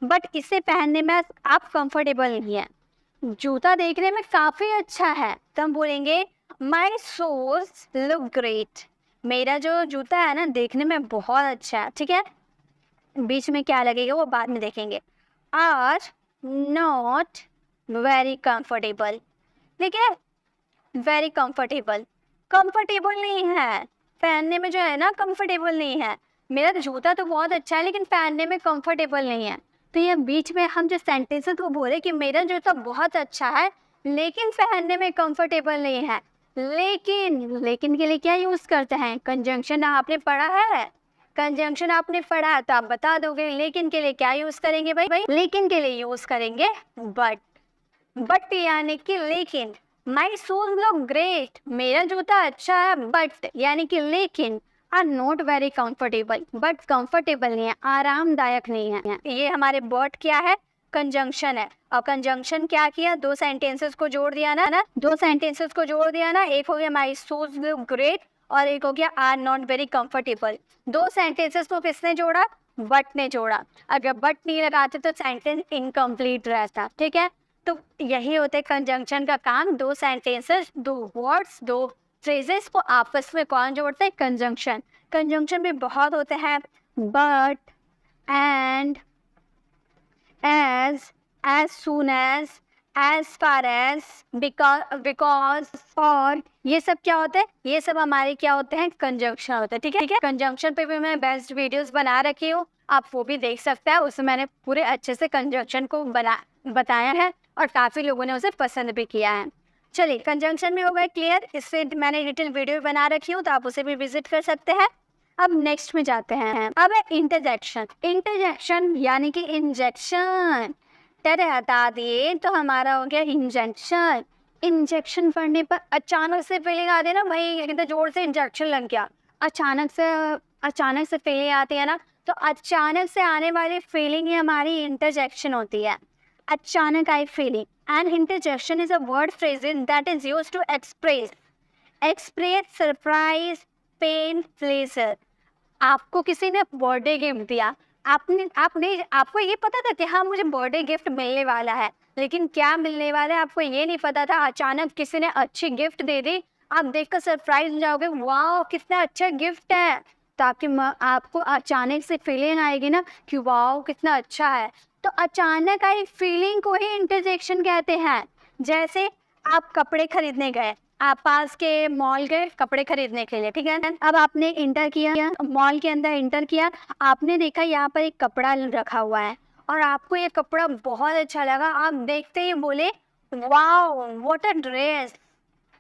बट इसे पहनने में आप कंफर्टेबल नहीं है। जूता देखने में काफ़ी अच्छा है तो हम बोलेंगे माई शूज लुक ग्रेट। मेरा जो जूता है ना देखने में बहुत अच्छा है, ठीक है। बीच में क्या लगेगा वो बाद में देखेंगे। आर नॉट वेरी कंफर्टेबल, ठीक है। वेरी कंफर्टेबल, कंफर्टेबल नहीं है पहनने में, जो है ना कंफर्टेबल नहीं है। मेरा जूता तो बहुत अच्छा है लेकिन पहनने में कंफर्टेबल नहीं है। तो ये बीच में हम जो सेंटेंसेस को बोले कि मेरा जूता बहुत अच्छा है लेकिन पहनने में कंफर्टेबल नहीं है। लेकिन के लिए क्या यूज़ करते हैं? कंजंक्शन आपने पढ़ा है, कंजंक्शन आपने पढ़ा है तो आप बता दोगे। लेकिन के लिए क्या यूज़ करेंगे भाई? लेकिन के लिए यूज़ करेंगे बट यानी कि लेकिन। माई शूज लुक ग्रेट, मेरा जूता अच्छा है बट यानी कि लेकिन। Are not very comfortable, but comfortable नहीं है, आरामदायक नहीं है। ये हमारे बट क्या है? कंजंक्शन है। और कंजंक्शन क्या किया? दो सेंटेंसेस को जोड़ दिया ना, दो सेंटेंसेस को जोड़ दिया ना। एक हो गया माई शूज लुक ग्रेट और एक हो गया आर नॉट वेरी कंफर्टेबल। दो सेंटेंसेस को किसने जोड़ा? बट ने जोड़ा। अगर बट नहीं लगाते तो सेंटेंस इनकम्प्लीट रहता, ठीक है। तो यही होता है कंजंक्शन का काम। दो सेंटेंसेस, दो वर्ड्स, दो फ्रेजेस को आपस में कौन जोड़ते हैं? कंजंक्शन। कंजंक्शन भी बहुत होते हैं, but, and, as soon as far as, because, और ये सब क्या होते हैं? ये सब हमारे क्या होते हैं? कंजंक्शन होते हैं, ठीक है। कंजंक्शन पे भी मैं बेस्ट वीडियोस बना रखी हूँ, आप वो भी देख सकते हैं। उसमें मैंने पूरे अच्छे से कंजंक्शन को बताया है और काफ़ी लोगों ने उसे पसंद भी किया है। चलिए कंजंक्शन में हो गए क्लियर, इससे मैंने डिटेल वीडियो बना रखी हूँ तो आप उसे भी विजिट कर सकते हैं। अब नेक्स्ट में जाते हैं। अब है इंटरजेक्शन। इंटरजेक्शन यानी कि इंजेक्शन। टेरे हटा दिए तो हमारा हो गया इंजेक्शन। इंजेक्शन पढ़ने पर अचानक से फीलिंग आती है ना भाई, इतने जोर से इंजेक्शन लग गया। अचानक से फीलिंग आती है ना, तो अचानक से आने वाली फीलिंग ही हमारी इंटरजेक्शन होती है। अचानक आई feeling. And interjection is a word phrase that is used to express surprise, pain, pleasure. आपको किसी ने बर्थडे गिफ्ट दिया, आपको ये पता था कि हाँ मुझे बर्थडे गिफ्ट मिलने वाला है, लेकिन क्या मिलने वाला है आपको ये नहीं पता था। अचानक किसी ने अच्छी गिफ्ट दे दी, आप देखकर सरप्राइज हो जाओगे, वाह कितना अच्छा गिफ्ट है। तो आपको अचानक से फीलिंग आएगी ना कि वाह कितना अच्छा है। तो अचानक आई फीलिंग को ही इंटरजेक्शन कहते हैं। जैसे आप कपड़े खरीदने गए, आप पास के मॉल गए कपड़े खरीदने के लिए, ठीक है। अब आपने इंटर किया, मॉल के अंदर इंटर किया, आपने देखा यहाँ पर एक कपड़ा रखा हुआ है और आपको ये कपड़ा बहुत अच्छा लगा। आप देखते ही बोले wow what a dress,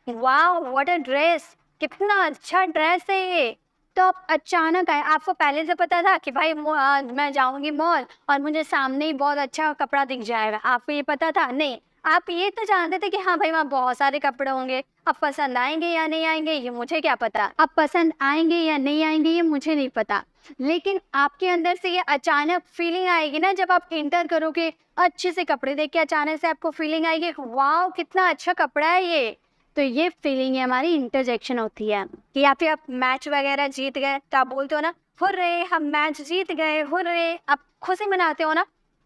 wow what a dress, कितना अच्छा ड्रेस है ये। तो आप अचानक आए, आपको पहले से पता था कि भाई मैं जाऊँगी मॉल और मुझे सामने ही बहुत अच्छा कपड़ा दिख जाएगा, आपको ये पता था? नहीं, आप ये तो जानते थे कि हाँ भाई वहाँ बहुत सारे कपड़े होंगे, अब पसंद आएँगे या नहीं आएँगे ये मुझे क्या पता? अब पसंद आएँगे या नहीं आएँगे ये मुझे नहीं पता। लेकिन आपके अंदर से ये अचानक फीलिंग आएगी ना, जब आप एंटर करोगे, अच्छे से कपड़े देख के अचानक से आपको फीलिंग आएगी, वाओ कितना अच्छा कपड़ा है ये। तो ये फीलिंग है हमारी इंटरजेक्शन होती है। कि या फिर आप मैच वगैरह जीत गए तो आप बोलते हो ना, हुर्रे हम मैच जीत गए, हुर्रे, आप खुशी मनाते हो ना।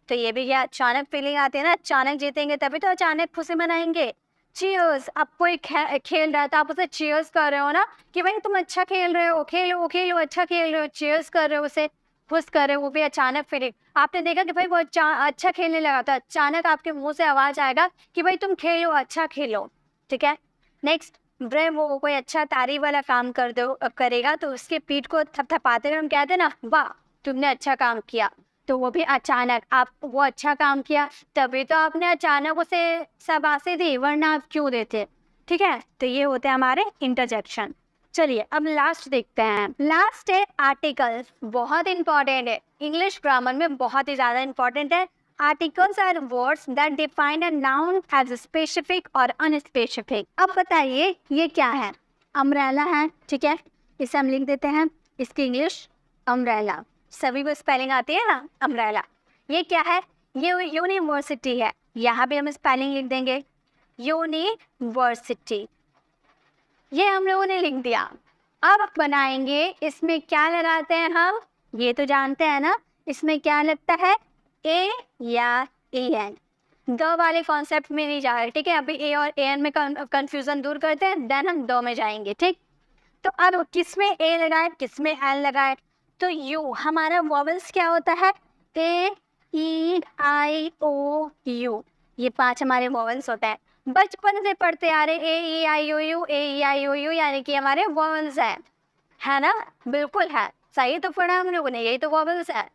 तो ये भी क्या अचानक फीलिंग आती है ना, अचानक जीतेंगे तभी तो अचानक खुशी मनाएंगे। चीयर्स, आप कोई खेल रहा है तो आप उसे चीयर्स कर रहे हो ना, कि भाई तुम अच्छा खेल रहे हो, खेलो खेलो, अच्छा खेल रहे हो, चीयर्स कर रहे हो, उसे खुश कर रहे हो। वो भी अचानक फीलिंग, आपने देखा कि भाई वो अच्छा खेलने लगा तो अचानक आपके मुंह से आवाज आएगा कि भाई तुम खेलो, अच्छा खेलो। ठीक है, नेक्स्ट, वो कोई अच्छा तारीफ वाला काम करेगा तो उसके पीठ को थपथपाते हुए हम कहते हैं ना, वाह तुमने अच्छा काम किया। तो वो भी अचानक, आप वो अच्छा काम किया तभी तो आपने अचानक उसे शाबाशी दी, वरना आप क्यों देते? ठीक है, तो ये होते हैं हमारे इंटरजेक्शन। चलिए अब लास्ट देखते हैं। लास्ट है आर्टिकल्स, बहुत इंपॉर्टेंट है, इंग्लिश ग्रामर में बहुत ही ज्यादा इंपॉर्टेंट है। Articles are words that define a noun as specific और अनस्पेसिफिक। अब बताइए ये क्या है? अम्ब्रेला है, ठीक है, इसे हम लिख देते हैं, इसकी इंग्लिश अम्ब्रेला, सभी को स्पेलिंग आती है ना अम्ब्रेला। ये क्या है? ये यूनिवर्सिटी है, यहाँ भी हम स्पेलिंग लिख देंगे यूनिवर्सिटी, ये हम लोगों ने लिख दिया। अब बनाएंगे, इसमें क्या लगाते हैं हम, ये तो जानते हैं ना, इसमें क्या लगता है, ए या ए एन। द वाले कॉन्सेप्ट में नहीं जा रहे, ठीक है, अभी ए और ए एन में कंफ्यूजन दूर करते हैं, देन हम द में जाएंगे। ठीक, तो अब किसमें ए लगाए, किसमें एन लगाए? तो यू, हमारा वॉवल्स क्या होता है, ए ई आई ओ यू, ये 5 हमारे वॉवल्स होते हैं, बचपन से पढ़ते आ रहे, ए ई आई ओ you, A E I O you, यानी कि हमारे वॉवल्स है ना? बिल्कुल है, सही तो पढ़ा हम लोगों ने, यही तो वॉवल्स है।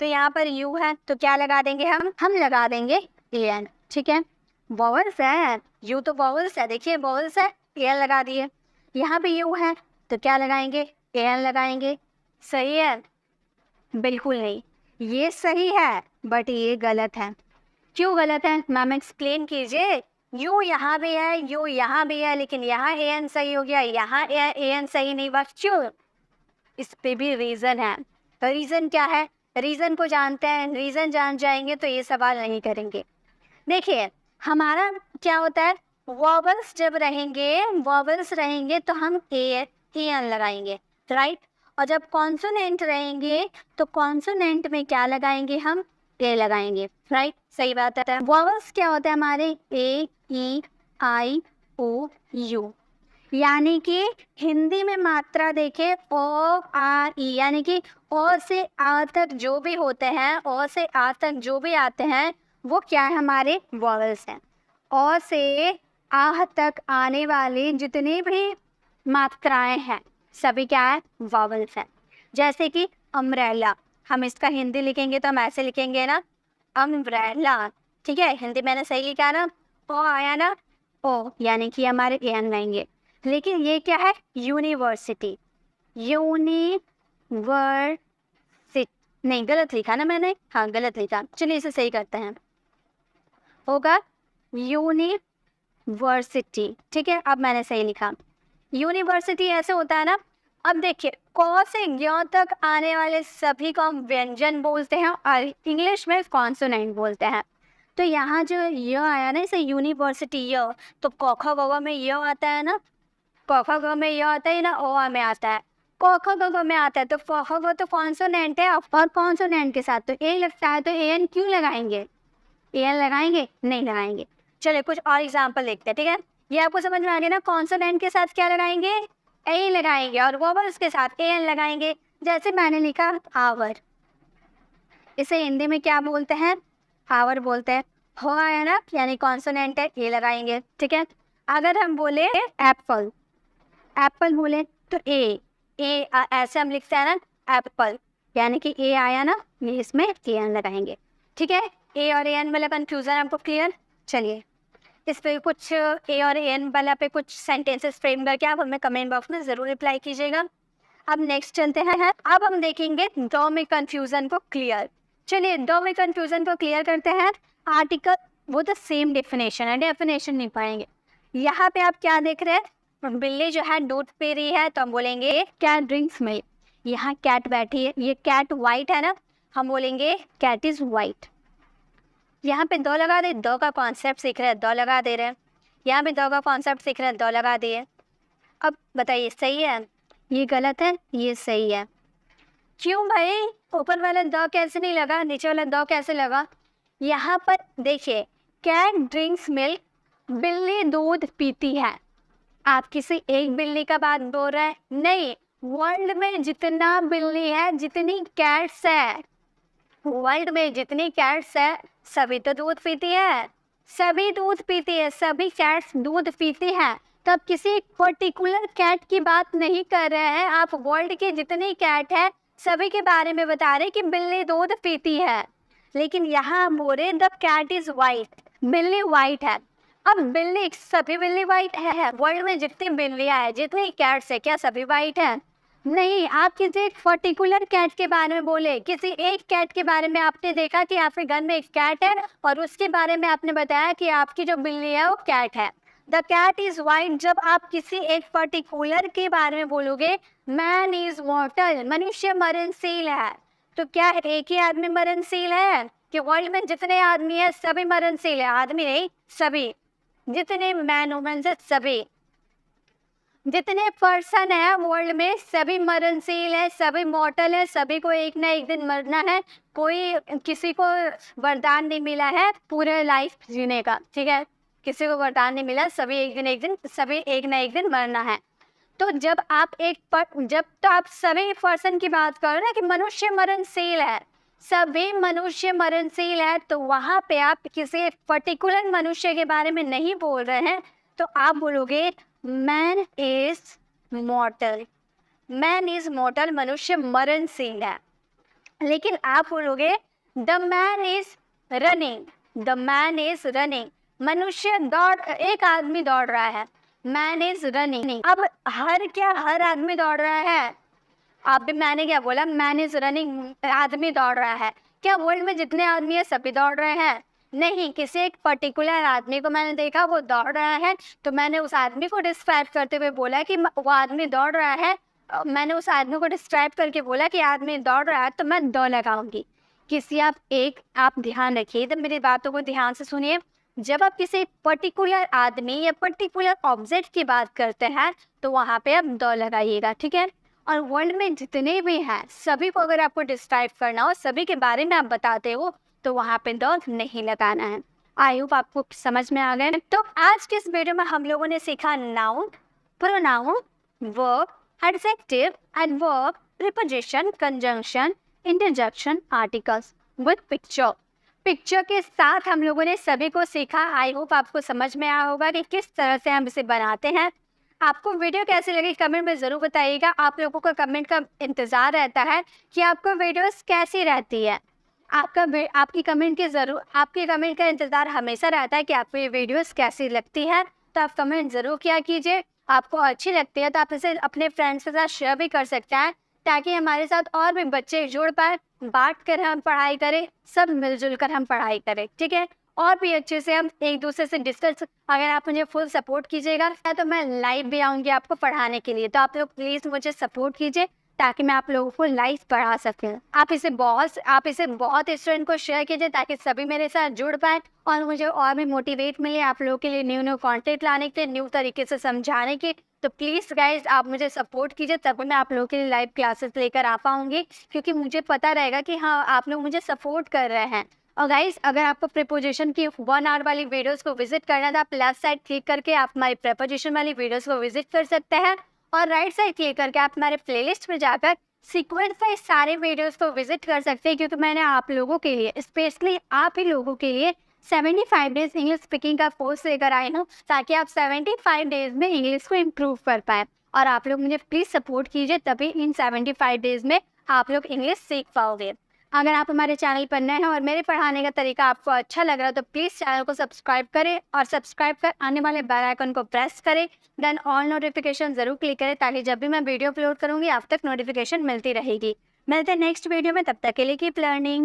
तो यहाँ पर यू है तो क्या लगा देंगे हम लगा देंगे ए एन। ठीक है, वॉवल्स है, यू तो वॉवल्स है, देखिए वॉवल्स है, ए एन लगा दिए। यहाँ पे यू है तो क्या लगाएंगे, ए एन लगाएंगे। सही है? बिल्कुल नहीं, ये सही है बट ये गलत है। क्यों गलत है मैम, एक्सप्लेन कीजिए। यू यहाँ भी है, यू यहाँ भी है, लेकिन यहाँ ए एन सही हो गया, यहाँ ए एन सही नहीं हुआ, क्यों? इस पे भी रीज़न है। तो रीज़न क्या है? रीज़न को जानते हैं, रीज़न जान जाएंगे तो ये सवाल नहीं करेंगे। देखिए हमारा क्या होता है, वॉवल्स जब रहेंगे तो हम ए एन लगाएंगे, राइट। और जब कॉन्सोनेंट रहेंगे तो कॉन्सोनेंट में क्या लगाएंगे, हम ए लगाएंगे, राइट। सही बात है। वॉवल्स क्या होता है हमारे, ए ई आई ओ यू, यानी कि हिंदी में मात्रा देखें ओ आर ई, यानी कि ओ से आ तक जो भी होते हैं, ओ से आ तक जो भी आते हैं वो क्या है, हमारे वॉवल्स हैं। ओ से आह तक आने वाली जितनी भी मात्राएं हैं सभी क्या है, वॉवल्स हैं। जैसे कि अम्ब्रेला, हम इसका हिंदी लिखेंगे तो हम ऐसे लिखेंगे ना, अम्ब्रेला, ठीक है, हिंदी मैंने सही लिखा ना, ओ आया ना, ओ, यानी कि हमारे ए एन लाएंगे। लेकिन ये क्या है, यूनिवर्सिटी, नहीं गलत लिखा ना मैंने, हाँ गलत लिखा, चलिए इसे सही करते हैं, होगा यूनिवर्सिटी। ठीक है, अब मैंने सही लिखा, यूनिवर्सिटी ऐसे होता है ना। अब देखिए क से ज्ञ तक आने वाले सभी को हम व्यंजन बोलते हैं और इंग्लिश में कॉन्सोनेंट बोलते हैं। तो यहाँ जो य आया ना, इसे यूनिवर्सिटी य, तो क ख ग घ में य आता है ना, क ख ग में य आता है ना, ओ आ में आता है, क ख ग घ में आता है, तो क ख ग तो कॉन्सोनेंट है और कॉन्सोनेंट के साथ तो ए लगता है, तो ए एन क्यों लगाएंगे, ए एन लगाएंगे नहीं लगाएंगे। चलिए कुछ और एग्जाम्पल देखते हैं। ठीक है, ये आपको समझ में आ गया ना, कॉन्सोनेंट के साथ क्या लगाएंगे, ए लगाएंगे, और वॉवल्स के साथ ए एन लगाएंगे। जैसे मैंने लिखा आवर, इसे हिंदी में क्या बोलते हैं, आवर बोलते हैं, हो आया ना, यानी कॉन्सोनेंट है, ए लगाएंगे। ठीक है, अगर हम बोले एप्पल, एप्पल बोले तो ए ऐसे हम लिखते हैं ना एप्पल, यानी कि ए आया ना, ये इसमें ए एन लगाएंगे। ठीक है, ए और ए एन वाला कन्फ्यूज़न आपको क्लियर। चलिए इस पे कुछ ए और ए एन वाला पे कुछ सेंटेंसेस फ्रेम करके आप हमें कमेंट बॉक्स में ज़रूर रिप्लाई कीजिएगा। अब नेक्स्ट चलते हैं। अब हम देखेंगे दो में कंफ्यूजन को क्लियर। चलिए दो में कंफ्यूजन को क्लियर करते हैं। आर्टिकल वो तो सेम डेफिनेशन है, डेफिनेशन नहीं पढ़ेंगे। यहाँ पे आप क्या देख रहे हैं, बिल्ली जो है दूध पी रही है, तो हम बोलेंगे कैट ड्रिंक्स मिल्क। यहाँ कैट बैठी है, ये कैट वाइट है ना, हम बोलेंगे कैट इज वाइट। यहाँ पे दो लगा दे, दो का कॉन्सेप्ट सीख रहे हैं, दो लगा दे रहे हैं। यहाँ पे दो का कॉन्सेप्ट सीख रहे हैं, दो लगा दिए। अब बताइए सही है, ये गलत है, ये सही है। क्यों भाई, ऊपर वाला दो कैसे नहीं लगा, नीचे वाला दो कैसे लगा? यहाँ पर देखिए, कैट ड्रिंक्स मिल्क, बिल्ली दूध पीती है। आप किसी एक बिल्ली का बात बोल रहे हैं? नहीं, वर्ल्ड में जितना बिल्ली है, जितनी कैट्स है, वर्ल्ड में जितनी कैट्स है, सभी तो दूध पीती है, सभी दूध पीती है, सभी कैट्स दूध पीती है। तब किसी पर्टिकुलर कैट की बात नहीं कर रहे हैं आप, वर्ल्ड के जितनी कैट है सभी के बारे में बता रहे कि बिल्ली दूध पीती है। लेकिन यहाँ बोले द कैट इज वाइट, बिल्ली वाइट है। अब बिल्ली, सभी बिल्ली वाइट है? वर्ल्ड में जितनी बिल्लियाँ हैं, जितनी कैट्स है, क्या सभी वाइट है? नहीं, आप किसी एक पर्टिकुलर कैट के बारे में बोले, किसी एक कैट के बारे में आपने देखा कि आपके घर में एक कैट है और उसके बारे में आपने बताया कि आपकी जो बिल्ली है वो कैट है। द कैट इज वाइट जब आप किसी एक पर्टिकुलर के बारे में बोलोगे। मैन इज मॉर्टल, मनुष्य मरणशील है। तो क्या एक ही आदमी मरणशील है कि वर्ल्ड में जितने आदमी है सभी मरणशील है? आदमी नहीं, सभी, जितने मैन वुमेन है, सभी जितने पर्सन है वर्ल्ड में सभी मरणशील है, सभी मॉर्टल है, सभी को एक ना एक दिन मरना है। कोई किसी को वरदान नहीं मिला है पूरे लाइफ जीने का, ठीक है? किसी को वरदान नहीं मिला, सभी एक ना एक दिन मरना है। तो जब आप सभी पर्सन की बात करो ना कि मनुष्य मरणशील है, सभी मनुष्य मरणशील है, तो वहाँ पे आप किसी पर्टिकुलर मनुष्य के बारे में नहीं बोल रहे हैं, तो आप बोलोगे मैन इज मॉर्टल, मैन इज मॉर्टल, मनुष्य मरणशील है। लेकिन आप बोलोगे the man is running, the man is running, मनुष्य एक आदमी दौड़ रहा है, मैन इज रनिंग। अब हर आदमी दौड़ रहा है? आप भी, मैंने क्या बोला, मैन इज रनिंग, आदमी दौड़ रहा है। क्या वर्ल्ड में जितने आदमी है सभी दौड़ रहे हैं? नहीं, किसी एक पर्टिकुलर आदमी को मैंने देखा वो दौड़ रहा है, तो मैंने उस आदमी को डिस्क्राइब करते हुए बोला कि वो आदमी दौड़ रहा है। मैंने उस आदमी को डिस्क्राइब करके बोला कि आदमी दौड़ रहा है, तो मैं दो लगाऊंगी। आप ध्यान रखिए, तो मेरी बातों को ध्यान से सुनिए। जब आप किसी पर्टिकुलर आदमी या पर्टिकुलर ऑब्जेक्ट की बात करते हैं तो वहाँ पे आप दो लगाइएगा, ठीक है? और वर्ल्ड में जितने भी हैं सभी को अगर आपको डिस्क्राइब करना हो, सभी के बारे में आप बताते हो, तो वहाँ पे दो नहीं लगाना है। आई होप आपको समझ में आ गए। तो आज के इस वीडियो में हम लोगों ने सीखा noun, pronoun, verb, adjective, adverb, preposition, conjunction, interjection, articles with picture. Picture के साथ हम लोगों ने सभी को सीखा। आई होप आपको समझ में आया होगा कि किस तरह से हम इसे बनाते हैं। आपको वीडियो कैसी लगी कमेंट में ज़रूर बताइएगा। आप लोगों का कमेंट का इंतज़ार रहता है कि आपको वीडियोस कैसी रहती है। आपकी कमेंट का इंतज़ार हमेशा रहता है कि आपको ये वीडियोस कैसी लगती है। तो आप कमेंट ज़रूर किया कीजिए। आपको अच्छी लगती है तो आप इसे अपने फ्रेंड्स के साथ शेयर भी कर सकते हैं, ताकि हमारे साथ और भी बच्चे जुड़ पाए, बांट कर हम पढ़ाई करें, सब मिलजुल कर हम पढ़ाई करें, ठीक है? और भी अच्छे से हम एक दूसरे से डिस्कस। अगर आप मुझे फुल सपोर्ट कीजिएगा तो मैं लाइव भी आऊँगी आपको पढ़ाने के लिए। तो आप लोग प्लीज़ मुझे सपोर्ट कीजिए ताकि मैं आप लोगों को लाइव पढ़ा सकूँ। आप इसे बहुत स्टूडेंट को शेयर कीजिए ताकि सभी मेरे साथ जुड़ पाए और मुझे और भी मोटिवेट मिले आप लोगों के लिए न्यू कॉन्टेंट लाने के लिए, न्यू तरीके से समझाने की। तो प्लीज़ गाइज आप मुझे सपोर्ट कीजिए, तब मैं आप लोगों के लिए लाइव क्लासेस लेकर आ पाऊँगी, क्योंकि मुझे पता रहेगा कि हाँ आप लोग मुझे सपोर्ट कर रहे हैं। और गाइज अगर आपको प्रीपोजिशन की 1 आवर वाली वीडियोस को विजिट करना है तो आप लेफ्ट साइड क्लिक करके आप हमारी प्रीपोजिशन वाली वीडियोस को विजिट कर सकते हैं, और राइट साइड क्लिक करके आप हमारे प्लेलिस्ट में जाकर सीक्वेंस वाइज सारे वीडियोस को विजिट कर सकते हैं, क्योंकि मैंने आप लोगों के लिए, स्पेशली आप ही लोगों के लिए 75 डेज इंग्लिश स्पीकिंग का कोर्स लेकर आई हूँ, ताकि आप 75 डेज में इंग्लिश को इम्प्रूव कर पाएँ। और आप लोग मुझे प्लीज़ सपोर्ट कीजिए, तभी इन 75 डेज में आप लोग इंग्लिश सीख पाओगे। अगर आप हमारे चैनल पर नए हैं और मेरे पढ़ाने का तरीका आपको अच्छा लग रहा है तो प्लीज़ चैनल को सब्सक्राइब करें और सब्सक्राइब कर आने वाले बेल आइकन को प्रेस करें। देन ऑल नोटिफिकेशन ज़रूर क्लिक करें ताकि जब भी मैं वीडियो अपलोड करूँगी आप तक नोटिफिकेशन मिलती रहेगी। मिलते हैं नेक्स्ट वीडियो में, तब तक के लिए कीप लर्निंग।